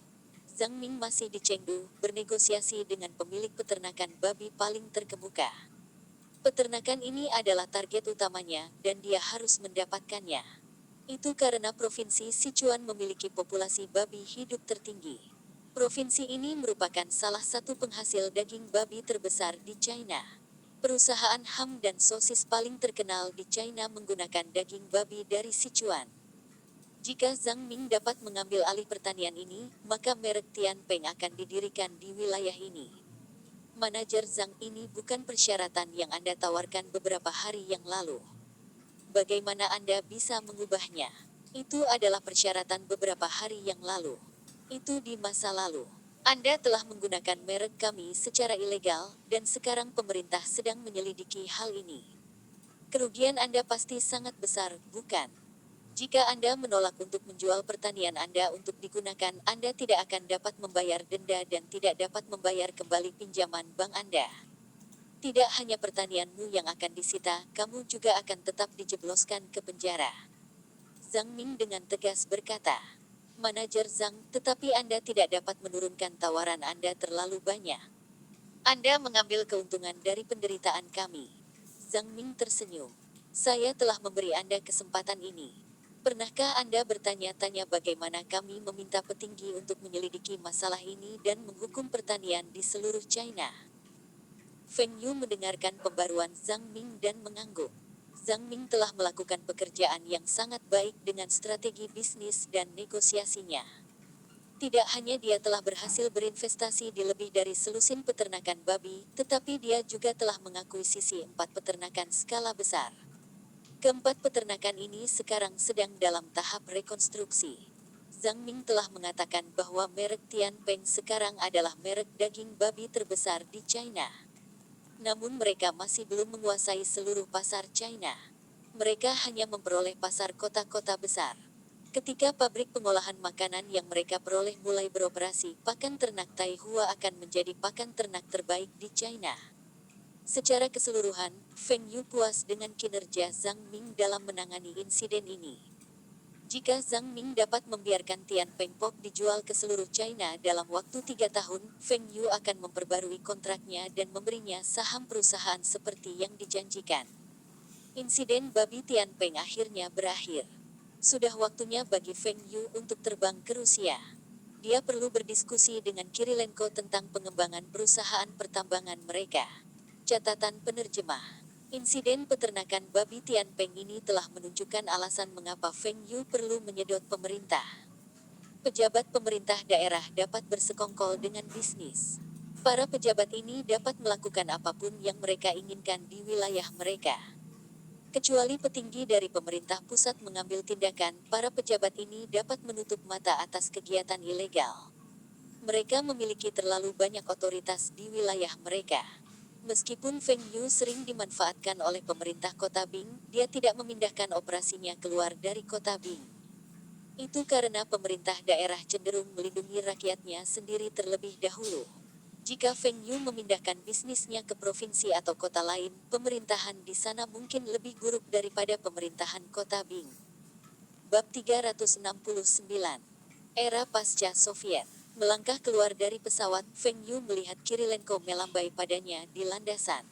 Zhang Ming masih di Chengdu, bernegosiasi dengan pemilik peternakan babi paling terkemuka. Peternakan ini adalah target utamanya, dan dia harus mendapatkannya. Itu karena Provinsi Sichuan memiliki populasi babi hidup tertinggi. Provinsi ini merupakan salah satu penghasil daging babi terbesar di China. Perusahaan ham dan sosis paling terkenal di China menggunakan daging babi dari Sichuan. Jika Zhang Ming dapat mengambil alih pertanian ini, maka merek Tianpeng akan didirikan di wilayah ini. Manajer Zhang, ini bukan persyaratan yang Anda tawarkan beberapa hari yang lalu. Bagaimana Anda bisa mengubahnya? Itu adalah persyaratan beberapa hari yang lalu. Itu di masa lalu. Anda telah menggunakan merek kami secara ilegal, dan sekarang pemerintah sedang menyelidiki hal ini. Kerugian Anda pasti sangat besar, bukan? Jika Anda menolak untuk menjual pertanian Anda untuk digunakan, Anda tidak akan dapat membayar denda dan tidak dapat membayar kembali pinjaman bank Anda. Tidak hanya pertanianmu yang akan disita, kamu juga akan tetap dijebloskan ke penjara. Zhang Ming dengan tegas berkata. Manajer Zhang, tetapi Anda tidak dapat menurunkan tawaran Anda terlalu banyak. Anda mengambil keuntungan dari penderitaan kami. Zhang Ming tersenyum. Saya telah memberi Anda kesempatan ini. Pernahkah Anda bertanya-tanya bagaimana kami meminta petinggi untuk menyelidiki masalah ini dan menghukum pertanian di seluruh China? Feng Yu mendengarkan pembaruan Zhang Ming dan mengangguk. Zhang Ming telah melakukan pekerjaan yang sangat baik dengan strategi bisnis dan negosiasinya. Tidak hanya dia telah berhasil berinvestasi di lebih dari selusin peternakan babi, tetapi dia juga telah mengakuisisi 4 peternakan skala besar. Keempat peternakan ini sekarang sedang dalam tahap rekonstruksi. Zhang Ming telah mengatakan bahwa merek Tianpeng sekarang adalah merek daging babi terbesar di China. Namun mereka masih belum menguasai seluruh pasar China. Mereka hanya memperoleh pasar kota-kota besar. Ketika pabrik pengolahan makanan yang mereka peroleh mulai beroperasi, pakan ternak Tai Hua akan menjadi pakan ternak terbaik di China. Secara keseluruhan, Feng Yu puas dengan kinerja Zhang Ming dalam menangani insiden ini. Jika Zhang Ming dapat membiarkan Tianpeng Pok dijual ke seluruh China dalam waktu 3 tahun, Feng Yu akan memperbarui kontraknya dan memberinya saham perusahaan seperti yang dijanjikan. Insiden babi Tianpeng akhirnya berakhir. Sudah waktunya bagi Feng Yu untuk terbang ke Rusia. Dia perlu berdiskusi dengan Kirilenko tentang pengembangan perusahaan pertambangan mereka. Catatan penerjemah. Insiden peternakan babi Tianpeng ini telah menunjukkan alasan mengapa Feng Yu perlu menyedot pemerintah. Pejabat pemerintah daerah dapat bersekongkol dengan bisnis. Para pejabat ini dapat melakukan apapun yang mereka inginkan di wilayah mereka. Kecuali petinggi dari pemerintah pusat mengambil tindakan, para pejabat ini dapat menutup mata atas kegiatan ilegal. Mereka memiliki terlalu banyak otoritas di wilayah mereka. Meskipun Feng Yu sering dimanfaatkan oleh pemerintah kota Bing, dia tidak memindahkan operasinya keluar dari kota Bing. Itu karena pemerintah daerah cenderung melindungi rakyatnya sendiri terlebih dahulu. Jika Feng Yu memindahkan bisnisnya ke provinsi atau kota lain, pemerintahan di sana mungkin lebih buruk daripada pemerintahan kota Bing. Bab 369. Era pasca Soviet. Melangkah keluar dari pesawat, Feng Yu melihat Kirilenko melambai padanya di landasan.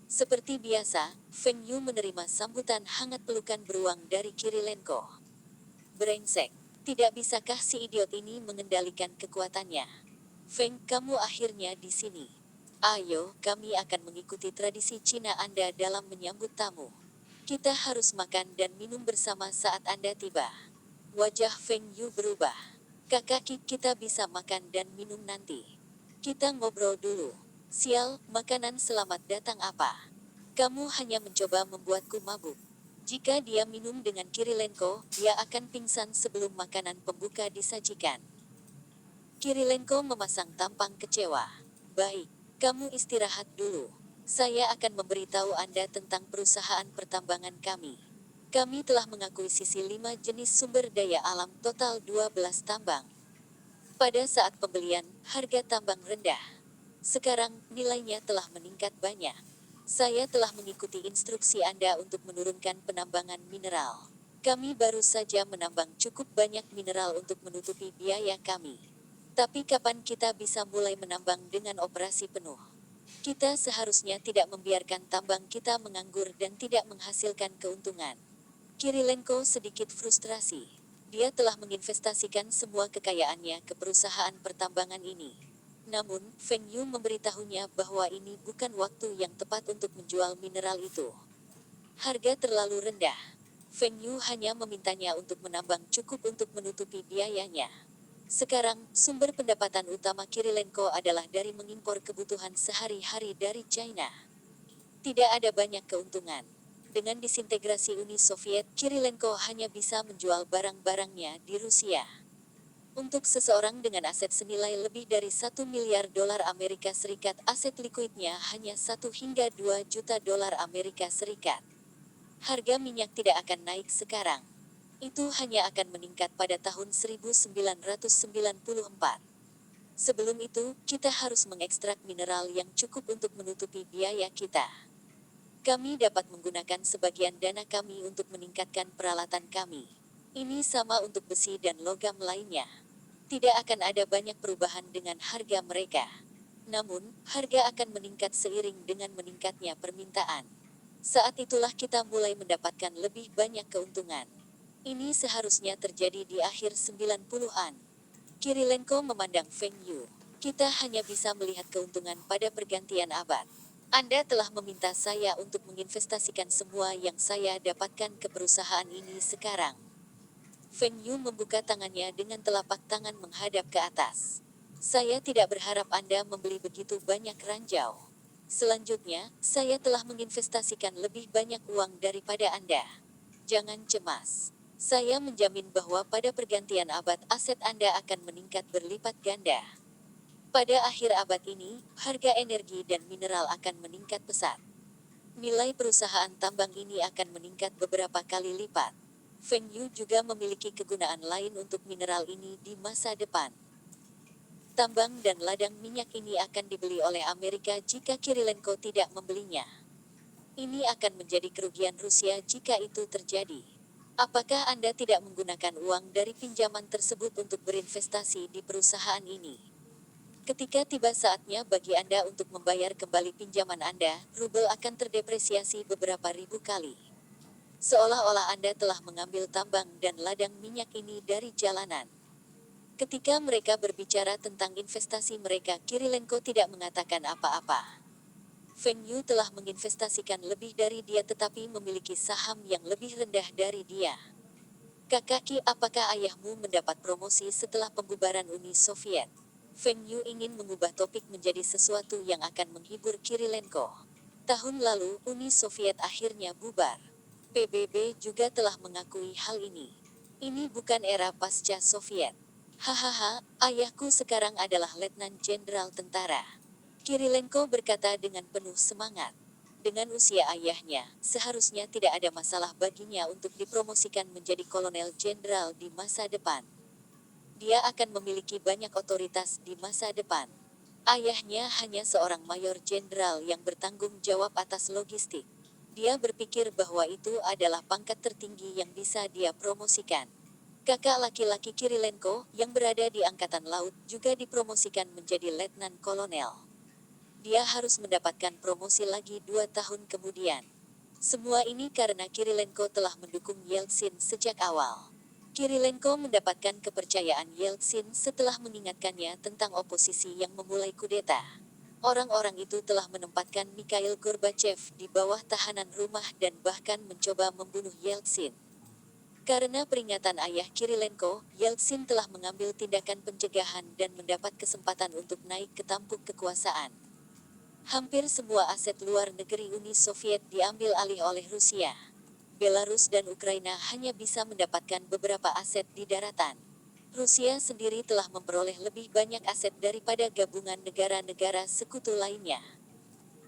Seperti biasa, Feng Yu menerima sambutan hangat pelukan beruang dari Kirilenko. Brengsek, tidak bisakah si idiot ini mengendalikan kekuatannya? Feng, kamu akhirnya di sini. Ayo, kami akan mengikuti tradisi Cina Anda dalam menyambut tamu. Kita harus makan dan minum bersama saat Anda tiba. Wajah Feng Yu berubah. Kakak, kita bisa makan dan minum nanti. Kita ngobrol dulu. Sial, makanan selamat datang apa? Kamu hanya mencoba membuatku mabuk. Jika dia minum dengan Kirilenko, dia akan pingsan sebelum makanan pembuka disajikan. Kirilenko memasang tampang kecewa. Baik, kamu istirahat dulu. Saya akan memberitahu Anda tentang perusahaan pertambangan kami. Kami telah mengakuisisi 5 jenis sumber daya alam total 12 tambang. Pada saat pembelian, harga tambang rendah. Sekarang, nilainya telah meningkat banyak. Saya telah mengikuti instruksi Anda untuk menurunkan penambangan mineral. Kami baru saja menambang cukup banyak mineral untuk menutupi biaya kami. Tapi kapan kita bisa mulai menambang dengan operasi penuh? Kita seharusnya tidak membiarkan tambang kita menganggur dan tidak menghasilkan keuntungan. Kirilenko sedikit frustrasi. Dia telah menginvestasikan semua kekayaannya ke perusahaan pertambangan ini. Namun, Feng Yu memberitahunya bahwa ini bukan waktu yang tepat untuk menjual mineral itu. Harga terlalu rendah. Feng Yu hanya memintanya untuk menambang cukup untuk menutupi biayanya. Sekarang, sumber pendapatan utama Kirilenko adalah dari mengimpor kebutuhan sehari-hari dari China. Tidak ada banyak keuntungan. Dengan disintegrasi Uni Soviet, Kirilenko hanya bisa menjual barang-barangnya di Rusia. Untuk seseorang dengan aset senilai lebih dari 1 miliar dolar Amerika Serikat, aset likuidnya hanya 1 hingga 2 juta dolar Amerika Serikat. Harga minyak tidak akan naik sekarang. Itu hanya akan meningkat pada tahun 1994. Sebelum itu, kita harus mengekstrak mineral yang cukup untuk menutupi biaya kita. Kami dapat menggunakan sebagian dana kami untuk meningkatkan peralatan kami. Ini sama untuk besi dan logam lainnya. Tidak akan ada banyak perubahan dengan harga mereka. Namun, harga akan meningkat seiring dengan meningkatnya permintaan. Saat itulah kita mulai mendapatkan lebih banyak keuntungan. Ini seharusnya terjadi di akhir 90-an. Kirilenko memandang Feng Yu. Kita hanya bisa melihat keuntungan pada pergantian abad. Anda telah meminta saya untuk menginvestasikan semua yang saya dapatkan ke perusahaan ini sekarang. Feng Yu membuka tangannya dengan telapak tangan menghadap ke atas. Saya tidak berharap Anda membeli begitu banyak ranjau. Selanjutnya, saya telah menginvestasikan lebih banyak uang daripada Anda. Jangan cemas. Saya menjamin bahwa pada pergantian abad aset Anda akan meningkat berlipat ganda. Pada akhir abad ini, harga energi dan mineral akan meningkat pesat. Nilai perusahaan tambang ini akan meningkat beberapa kali lipat. Feng Yu juga memiliki kegunaan lain untuk mineral ini di masa depan. Tambang dan ladang minyak ini akan dibeli oleh Amerika jika Kirilenko tidak membelinya. Ini akan menjadi kerugian Rusia jika itu terjadi. Apakah Anda tidak menggunakan uang dari pinjaman tersebut untuk berinvestasi di perusahaan ini? Ketika tiba saatnya bagi Anda untuk membayar kembali pinjaman Anda, rubel akan terdepresiasi beberapa ribu kali. Seolah-olah Anda telah mengambil tambang dan ladang minyak ini dari jalanan. Ketika mereka berbicara tentang investasi mereka, Kirilenko tidak mengatakan apa-apa. Feng Yu telah menginvestasikan lebih dari dia tetapi memiliki saham yang lebih rendah dari dia. Kakak, apakah ayahmu mendapat promosi setelah pembubaran Uni Soviet? Feng Yu ingin mengubah topik menjadi sesuatu yang akan menghibur Kirilenko. Tahun lalu, Uni Soviet akhirnya bubar. PBB juga telah mengakui hal ini. Ini bukan era pasca Soviet. Hahaha, ayahku sekarang adalah Letnan Jenderal Tentara. Kirilenko berkata dengan penuh semangat. Dengan usia ayahnya, seharusnya tidak ada masalah baginya untuk dipromosikan menjadi kolonel jenderal di masa depan. Dia akan memiliki banyak otoritas di masa depan. Ayahnya hanya seorang mayor jenderal yang bertanggung jawab atas logistik. Dia berpikir bahwa itu adalah pangkat tertinggi yang bisa dia promosikan. Kakak laki-laki Kirilenko, yang berada di Angkatan Laut, juga dipromosikan menjadi letnan kolonel. Dia harus mendapatkan promosi lagi 2 tahun kemudian. Semua ini karena Kirilenko telah mendukung Yeltsin sejak awal. Kirilenko mendapatkan kepercayaan Yeltsin setelah mengingatkannya tentang oposisi yang memulai kudeta. Orang-orang itu telah menempatkan Mikhail Gorbachev di bawah tahanan rumah dan bahkan mencoba membunuh Yeltsin. Karena peringatan ayah Kirilenko, Yeltsin telah mengambil tindakan pencegahan dan mendapat kesempatan untuk naik ke tampuk kekuasaan. Hampir semua aset luar negeri Uni Soviet diambil alih oleh Rusia. Belarus dan Ukraina hanya bisa mendapatkan beberapa aset di daratan. Rusia sendiri telah memperoleh lebih banyak aset daripada gabungan negara-negara sekutu lainnya.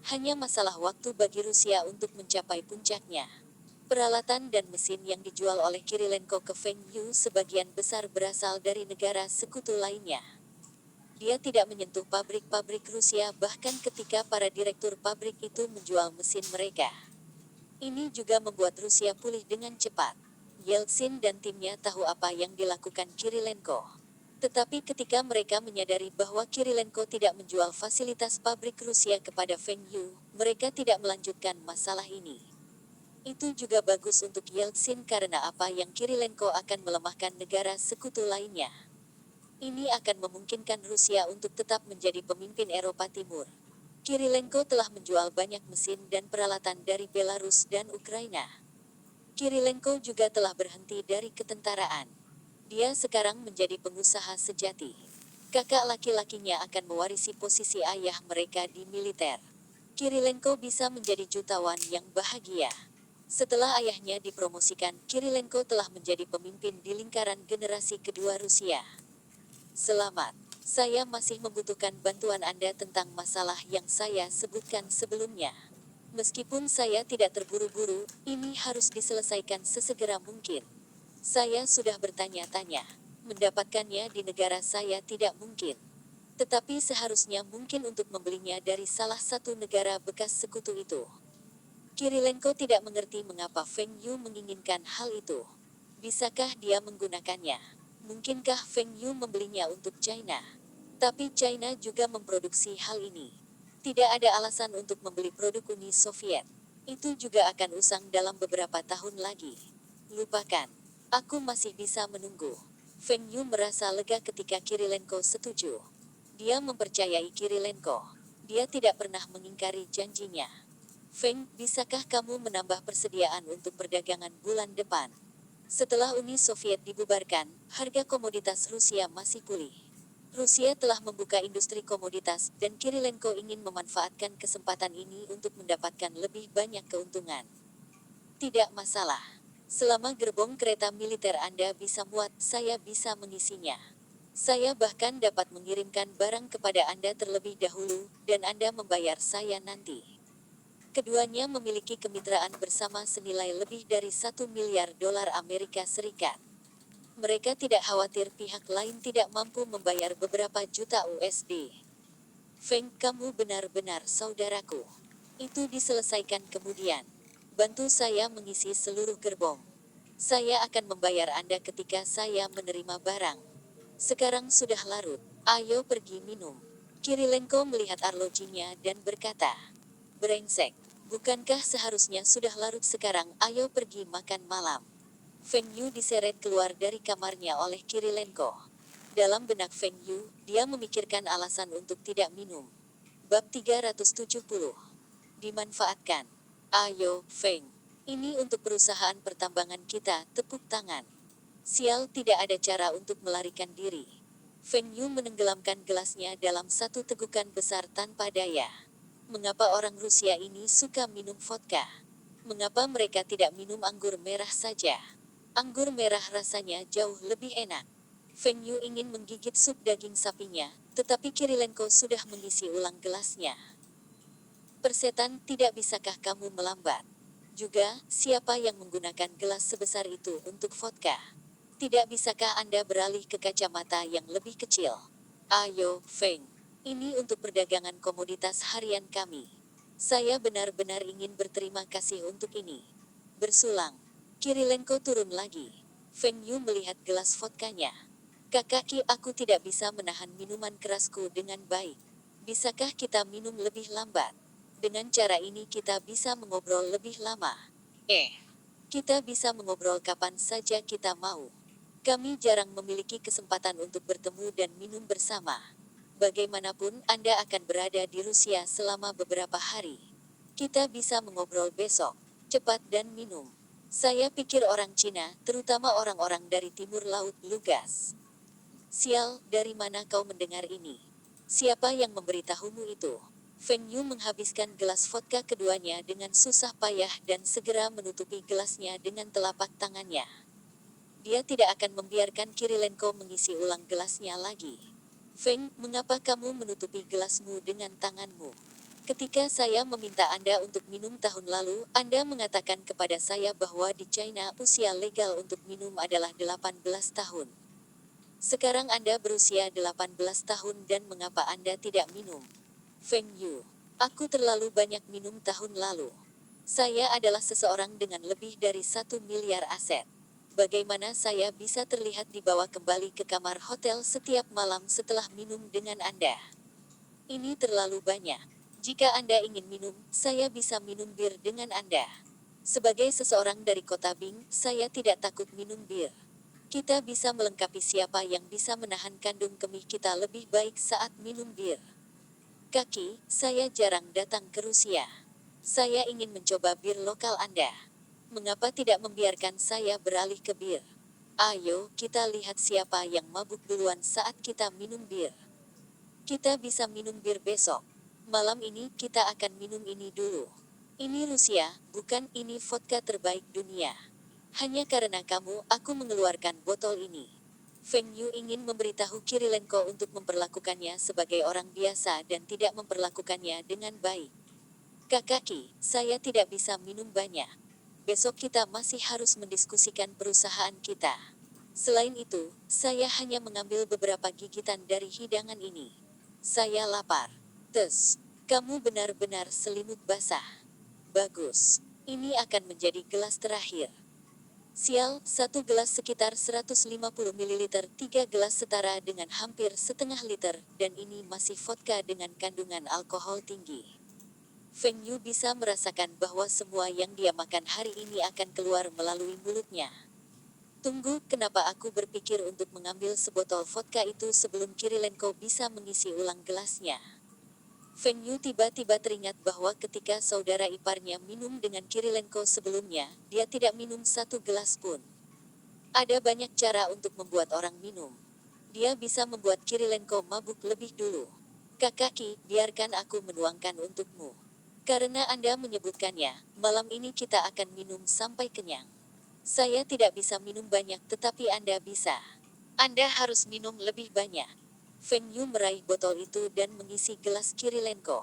Hanya masalah waktu bagi Rusia untuk mencapai puncaknya. Peralatan dan mesin yang dijual oleh Kirilenko ke Feng Yu sebagian besar berasal dari negara sekutu lainnya. Dia tidak menyentuh pabrik-pabrik Rusia bahkan ketika para direktur pabrik itu menjual mesin mereka. Ini juga membuat Rusia pulih dengan cepat. Yeltsin dan timnya tahu apa yang dilakukan Kirilenko. Tetapi ketika mereka menyadari bahwa Kirilenko tidak menjual fasilitas pabrik Rusia kepada Feng Yu, mereka tidak melanjutkan masalah ini. Itu juga bagus untuk Yeltsin karena apa yang Kirilenko akan melemahkan negara sekutu lainnya. Ini akan memungkinkan Rusia untuk tetap menjadi pemimpin Eropa Timur. Kirilenko telah menjual banyak mesin dan peralatan dari Belarus dan Ukraina. Kirilenko juga telah berhenti dari ketentaraan. Dia sekarang menjadi pengusaha sejati. Kakak laki-lakinya akan mewarisi posisi ayah mereka di militer. Kirilenko bisa menjadi jutawan yang bahagia. Setelah ayahnya dipromosikan, Kirilenko telah menjadi pemimpin di lingkaran generasi kedua Rusia. Selamat. Saya masih membutuhkan bantuan Anda tentang masalah yang saya sebutkan sebelumnya. Meskipun saya tidak terburu-buru, ini harus diselesaikan sesegera mungkin. Saya sudah bertanya-tanya. Mendapatkannya di negara saya tidak mungkin. Tetapi seharusnya mungkin untuk membelinya dari salah satu negara bekas sekutu itu. Kirilenko tidak mengerti mengapa Feng Yu menginginkan hal itu. Bisakah dia menggunakannya? Mungkinkah Feng Yu membelinya untuk China? Tapi China juga memproduksi hal ini. Tidak ada alasan untuk membeli produk Uni Soviet. Itu juga akan usang dalam beberapa tahun lagi. Lupakan. Aku masih bisa menunggu. Feng Yu merasa lega ketika Kirilenko setuju. Dia mempercayai Kirilenko. Dia tidak pernah mengingkari janjinya. Feng, bisakah kamu menambah persediaan untuk perdagangan bulan depan? Setelah Uni Soviet dibubarkan, harga komoditas Rusia masih pulih. Rusia telah membuka industri komoditas, dan Kirilenko ingin memanfaatkan kesempatan ini untuk mendapatkan lebih banyak keuntungan. Tidak masalah. Selama gerbong kereta militer Anda bisa muat, saya bisa mengisinya. Saya bahkan dapat mengirimkan barang kepada Anda terlebih dahulu, dan Anda membayar saya nanti. Keduanya memiliki kemitraan bersama senilai lebih dari 1 miliar dolar Amerika Serikat. Mereka tidak khawatir pihak lain tidak mampu membayar beberapa juta USD. Feng, kamu benar-benar saudaraku. Itu diselesaikan kemudian. Bantu saya mengisi seluruh gerbong. Saya akan membayar Anda ketika saya menerima barang. Sekarang sudah larut. Ayo pergi minum. Kirilenko melihat arlojinya dan berkata, "Brengsek. Bukankah seharusnya sudah larut sekarang? Ayo pergi makan malam." Feng Yu diseret keluar dari kamarnya oleh Kirilenko. Dalam benak Feng Yu, dia memikirkan alasan untuk tidak minum. Bab 370. Dimanfaatkan. Ayo, Feng. Ini untuk perusahaan pertambangan kita, tepuk tangan. Sial, tidak ada cara untuk melarikan diri. Feng Yu menenggelamkan gelasnya dalam satu tegukan besar tanpa daya. Mengapa orang Rusia ini suka minum vodka? Mengapa mereka tidak minum anggur merah saja? Anggur merah rasanya jauh lebih enak. Feng Yu ingin menggigit sup daging sapinya, tetapi Kirilenko sudah mengisi ulang gelasnya. Persetan, tidak bisakah kamu melambat? Juga, siapa yang menggunakan gelas sebesar itu untuk vodka? Tidak bisakah Anda beralih ke kacamata yang lebih kecil? Ayo, Feng. Ini untuk perdagangan komoditas harian kami. Saya benar-benar ingin berterima kasih untuk ini. Bersulang. Kirilenko turun lagi. Feng Yu melihat gelas vodkanya. Kakaki, aku tidak bisa menahan minuman kerasku dengan baik. Bisakah kita minum lebih lambat? Dengan cara ini kita bisa mengobrol lebih lama. Kita bisa mengobrol kapan saja kita mau. Kami jarang memiliki kesempatan untuk bertemu dan minum bersama. Bagaimanapun, Anda akan berada di Rusia selama beberapa hari. Kita bisa mengobrol besok. Cepat dan minum. Saya pikir orang Cina, terutama orang-orang dari timur laut, lugas. Sial, dari mana kau mendengar ini? Siapa yang memberitahumu itu? Feng Yu menghabiskan gelas vodka keduanya dengan susah payah dan segera menutupi gelasnya dengan telapak tangannya. Dia tidak akan membiarkan Kirilenko mengisi ulang gelasnya lagi. Feng, mengapa kamu menutupi gelasmu dengan tanganmu? Ketika saya meminta Anda untuk minum tahun lalu, Anda mengatakan kepada saya bahwa di China usia legal untuk minum adalah 18 tahun. Sekarang Anda berusia 18 tahun dan mengapa Anda tidak minum? Feng Yu, aku terlalu banyak minum tahun lalu. Saya adalah seseorang dengan lebih dari 1 miliar aset. Bagaimana saya bisa terlihat dibawa kembali ke kamar hotel setiap malam setelah minum dengan Anda? Ini terlalu banyak. Jika Anda ingin minum, saya bisa minum bir dengan Anda. Sebagai seseorang dari kota Bing, saya tidak takut minum bir. Kita bisa melengkapi siapa yang bisa menahan kandung kemih kita lebih baik saat minum bir. Kaki, saya jarang datang ke Rusia. Saya ingin mencoba bir lokal Anda. Mengapa tidak membiarkan saya beralih ke bir? Ayo, kita lihat siapa yang mabuk duluan saat kita minum bir. Kita bisa minum bir besok. Malam ini kita akan minum ini dulu. Ini Rusia, bukan ini vodka terbaik dunia. Hanya karena kamu, aku mengeluarkan botol ini. Feng Yu ingin memberitahu Kirilenko untuk memperlakukannya sebagai orang biasa dan tidak memperlakukannya dengan baik. Kakaki, saya tidak bisa minum banyak. Besok kita masih harus mendiskusikan perusahaan kita. Selain itu, saya hanya mengambil beberapa gigitan dari hidangan ini. Saya lapar. Tes, kamu benar-benar selimut basah. Bagus. Ini akan menjadi gelas terakhir. Sial, satu gelas sekitar 150 ml, 3 gelas setara dengan hampir setengah liter, dan ini masih vodka dengan kandungan alkohol tinggi. Feng Yu bisa merasakan bahwa semua yang dia makan hari ini akan keluar melalui mulutnya. Tunggu, kenapa aku berpikir untuk mengambil sebotol vodka itu sebelum Kirilenko bisa mengisi ulang gelasnya? Feng Yu tiba-tiba teringat bahwa ketika saudara iparnya minum dengan Kirilenko sebelumnya, dia tidak minum 1 gelas pun. Ada banyak cara untuk membuat orang minum. Dia bisa membuat Kirilenko mabuk lebih dulu. Kakaki, biarkan aku menuangkan untukmu. Karena Anda menyebutkannya, malam ini kita akan minum sampai kenyang. Saya tidak bisa minum banyak tetapi Anda bisa. Anda harus minum lebih banyak. Feng Yu meraih botol itu dan mengisi gelas Kirilenko.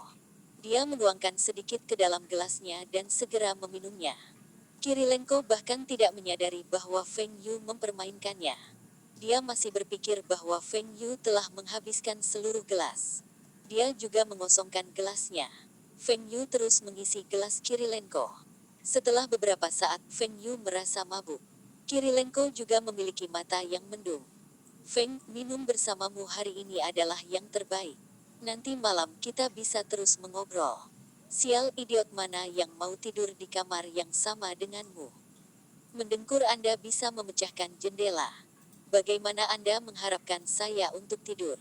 Dia menuangkan sedikit ke dalam gelasnya dan segera meminumnya. Kirilenko bahkan tidak menyadari bahwa Feng Yu mempermainkannya. Dia masih berpikir bahwa Feng Yu telah menghabiskan seluruh gelas. Dia juga mengosongkan gelasnya. Feng Yu terus mengisi gelas Kirilenko. Setelah beberapa saat, Feng Yu merasa mabuk. Kirilenko juga memiliki mata yang mendung. Feng, minum bersamamu hari ini adalah yang terbaik. Nanti malam kita bisa terus mengobrol. Sial, idiot mana yang mau tidur di kamar yang sama denganmu? Mendengkur, Anda bisa memecahkan jendela. Bagaimana Anda mengharapkan saya untuk tidur?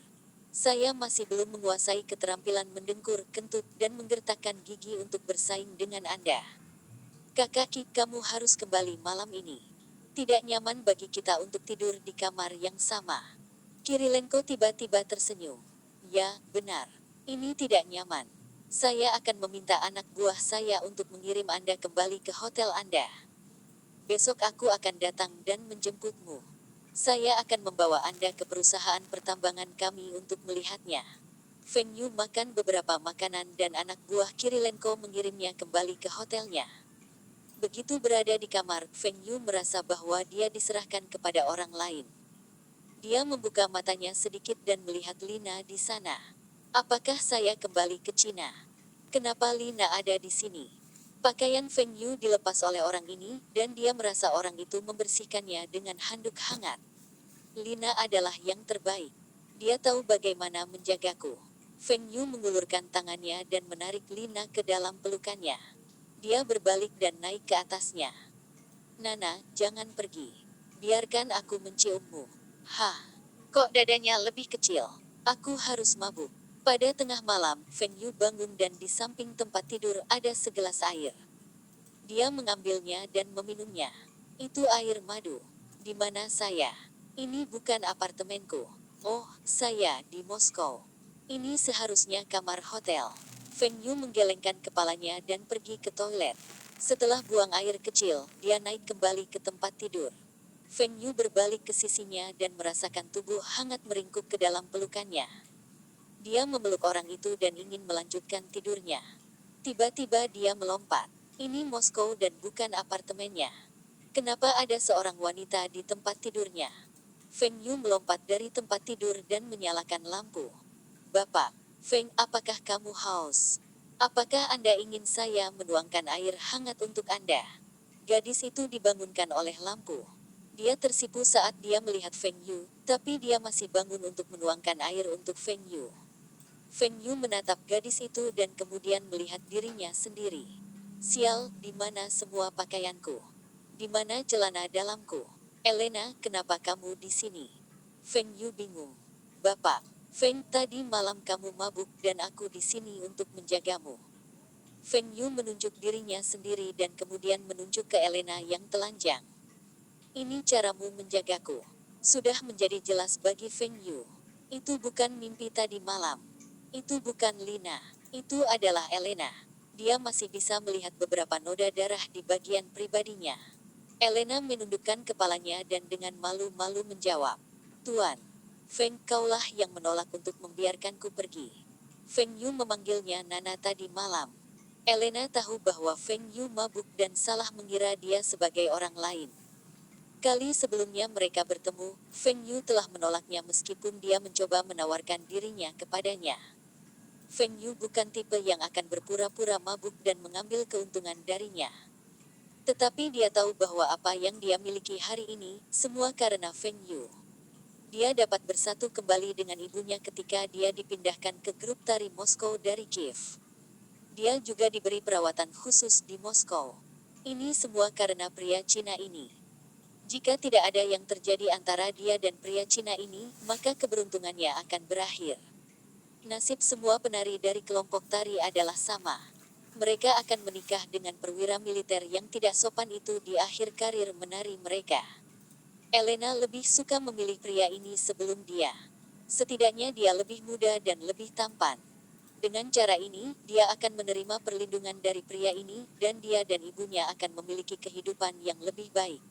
Saya masih belum menguasai keterampilan mendengkur, kentut, dan menggertakkan gigi untuk bersaing dengan Anda. Kakaki, kamu harus kembali malam ini. Tidak nyaman bagi kita untuk tidur di kamar yang sama. Kirilenko tiba-tiba tersenyum. Ya, benar. Ini tidak nyaman. Saya akan meminta anak buah saya untuk mengirim Anda kembali ke hotel Anda. Besok aku akan datang dan menjemputmu. Saya akan membawa Anda ke perusahaan pertambangan kami untuk melihatnya. Feng Yu makan beberapa makanan dan anak buah Kirilenko mengirimnya kembali ke hotelnya. Begitu berada di kamar, Feng Yu merasa bahwa dia diserahkan kepada orang lain. Dia membuka matanya sedikit dan melihat Lina di sana. Apakah saya kembali ke Cina? Kenapa Lina ada di sini? Pakaian Feng Yu dilepas oleh orang ini, dan dia merasa orang itu membersihkannya dengan handuk hangat. Lina adalah yang terbaik. Dia tahu bagaimana menjagaku. Feng Yu mengulurkan tangannya dan menarik Lina ke dalam pelukannya. Dia berbalik dan naik ke atasnya. Nana, jangan pergi. Biarkan aku menciummu. Hah, kok dadanya lebih kecil? Aku harus mabuk. Pada tengah malam, Feng Yu bangun dan di samping tempat tidur ada segelas air. Dia mengambilnya dan meminumnya. Itu air madu. Di mana saya? Ini bukan apartemenku. Oh, saya di Moskow. Ini seharusnya kamar hotel. Feng Yu menggelengkan kepalanya dan pergi ke toilet. Setelah buang air kecil, dia naik kembali ke tempat tidur. Feng Yu berbalik ke sisinya dan merasakan tubuh hangat meringkuk ke dalam pelukannya. Dia memeluk orang itu dan ingin melanjutkan tidurnya. Tiba-tiba dia melompat. Ini Moskow dan bukan apartemennya. Kenapa ada seorang wanita di tempat tidurnya? Feng Yu melompat dari tempat tidur dan menyalakan lampu. Bapak, Feng, apakah kamu haus? Apakah Anda ingin saya menuangkan air hangat untuk Anda? Gadis itu dibangunkan oleh lampu. Dia tersipu saat dia melihat Feng Yu, tapi dia masih bangun untuk menuangkan air untuk Feng Yu. Feng Yu menatap gadis itu dan kemudian melihat dirinya sendiri. Sial, di mana semua pakaianku? Di mana celana dalamku? Elena, kenapa kamu di sini? Feng Yu bingung. Bapak, Feng, tadi malam kamu mabuk dan aku di sini untuk menjagamu. Feng Yu menunjuk dirinya sendiri dan kemudian menunjuk ke Elena yang telanjang. Ini caramu menjagaku. Sudah menjadi jelas bagi Feng Yu. Itu bukan mimpi tadi malam. Itu bukan Lina. Itu adalah Elena. Dia masih bisa melihat beberapa noda darah di bagian pribadinya. Elena menundukkan kepalanya dan dengan malu-malu menjawab. Tuan, Feng, kaulah yang menolak untuk membiarkanku pergi. Feng Yu memanggilnya Nana tadi malam. Elena tahu bahwa Feng Yu mabuk dan salah mengira dia sebagai orang lain. Kali sebelumnya mereka bertemu, Feng Yu telah menolaknya meskipun dia mencoba menawarkan dirinya kepadanya. Feng Yu bukan tipe yang akan berpura-pura mabuk dan mengambil keuntungan darinya. Tetapi dia tahu bahwa apa yang dia miliki hari ini, semua karena Feng Yu. Dia dapat bersatu kembali dengan ibunya ketika dia dipindahkan ke grup tari Moskow dari Kiev. Dia juga diberi perawatan khusus di Moskow. Ini semua karena pria Cina ini. Jika tidak ada yang terjadi antara dia dan pria Cina ini, maka keberuntungannya akan berakhir. Nasib semua penari dari kelompok tari adalah sama. Mereka akan menikah dengan perwira militer yang tidak sopan itu di akhir karir menari mereka. Elena lebih suka memilih pria ini sebelum dia. Setidaknya dia lebih muda dan lebih tampan. Dengan cara ini, dia akan menerima perlindungan dari pria ini, dan dia dan ibunya akan memiliki kehidupan yang lebih baik.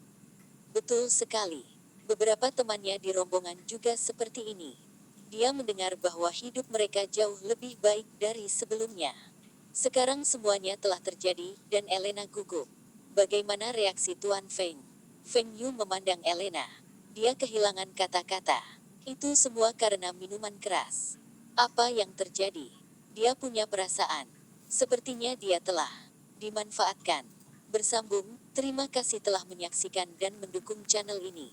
Betul sekali. Beberapa temannya di rombongan juga seperti ini. Dia mendengar bahwa hidup mereka jauh lebih baik dari sebelumnya. Sekarang semuanya telah terjadi, dan Elena gugup. Bagaimana reaksi Tuan Feng? Feng Yu memandang Elena. Dia kehilangan kata-kata. Itu semua karena minuman keras. Apa yang terjadi? Dia punya perasaan. Sepertinya dia telah dimanfaatkan. Bersambung, terima kasih telah menyaksikan dan mendukung channel ini.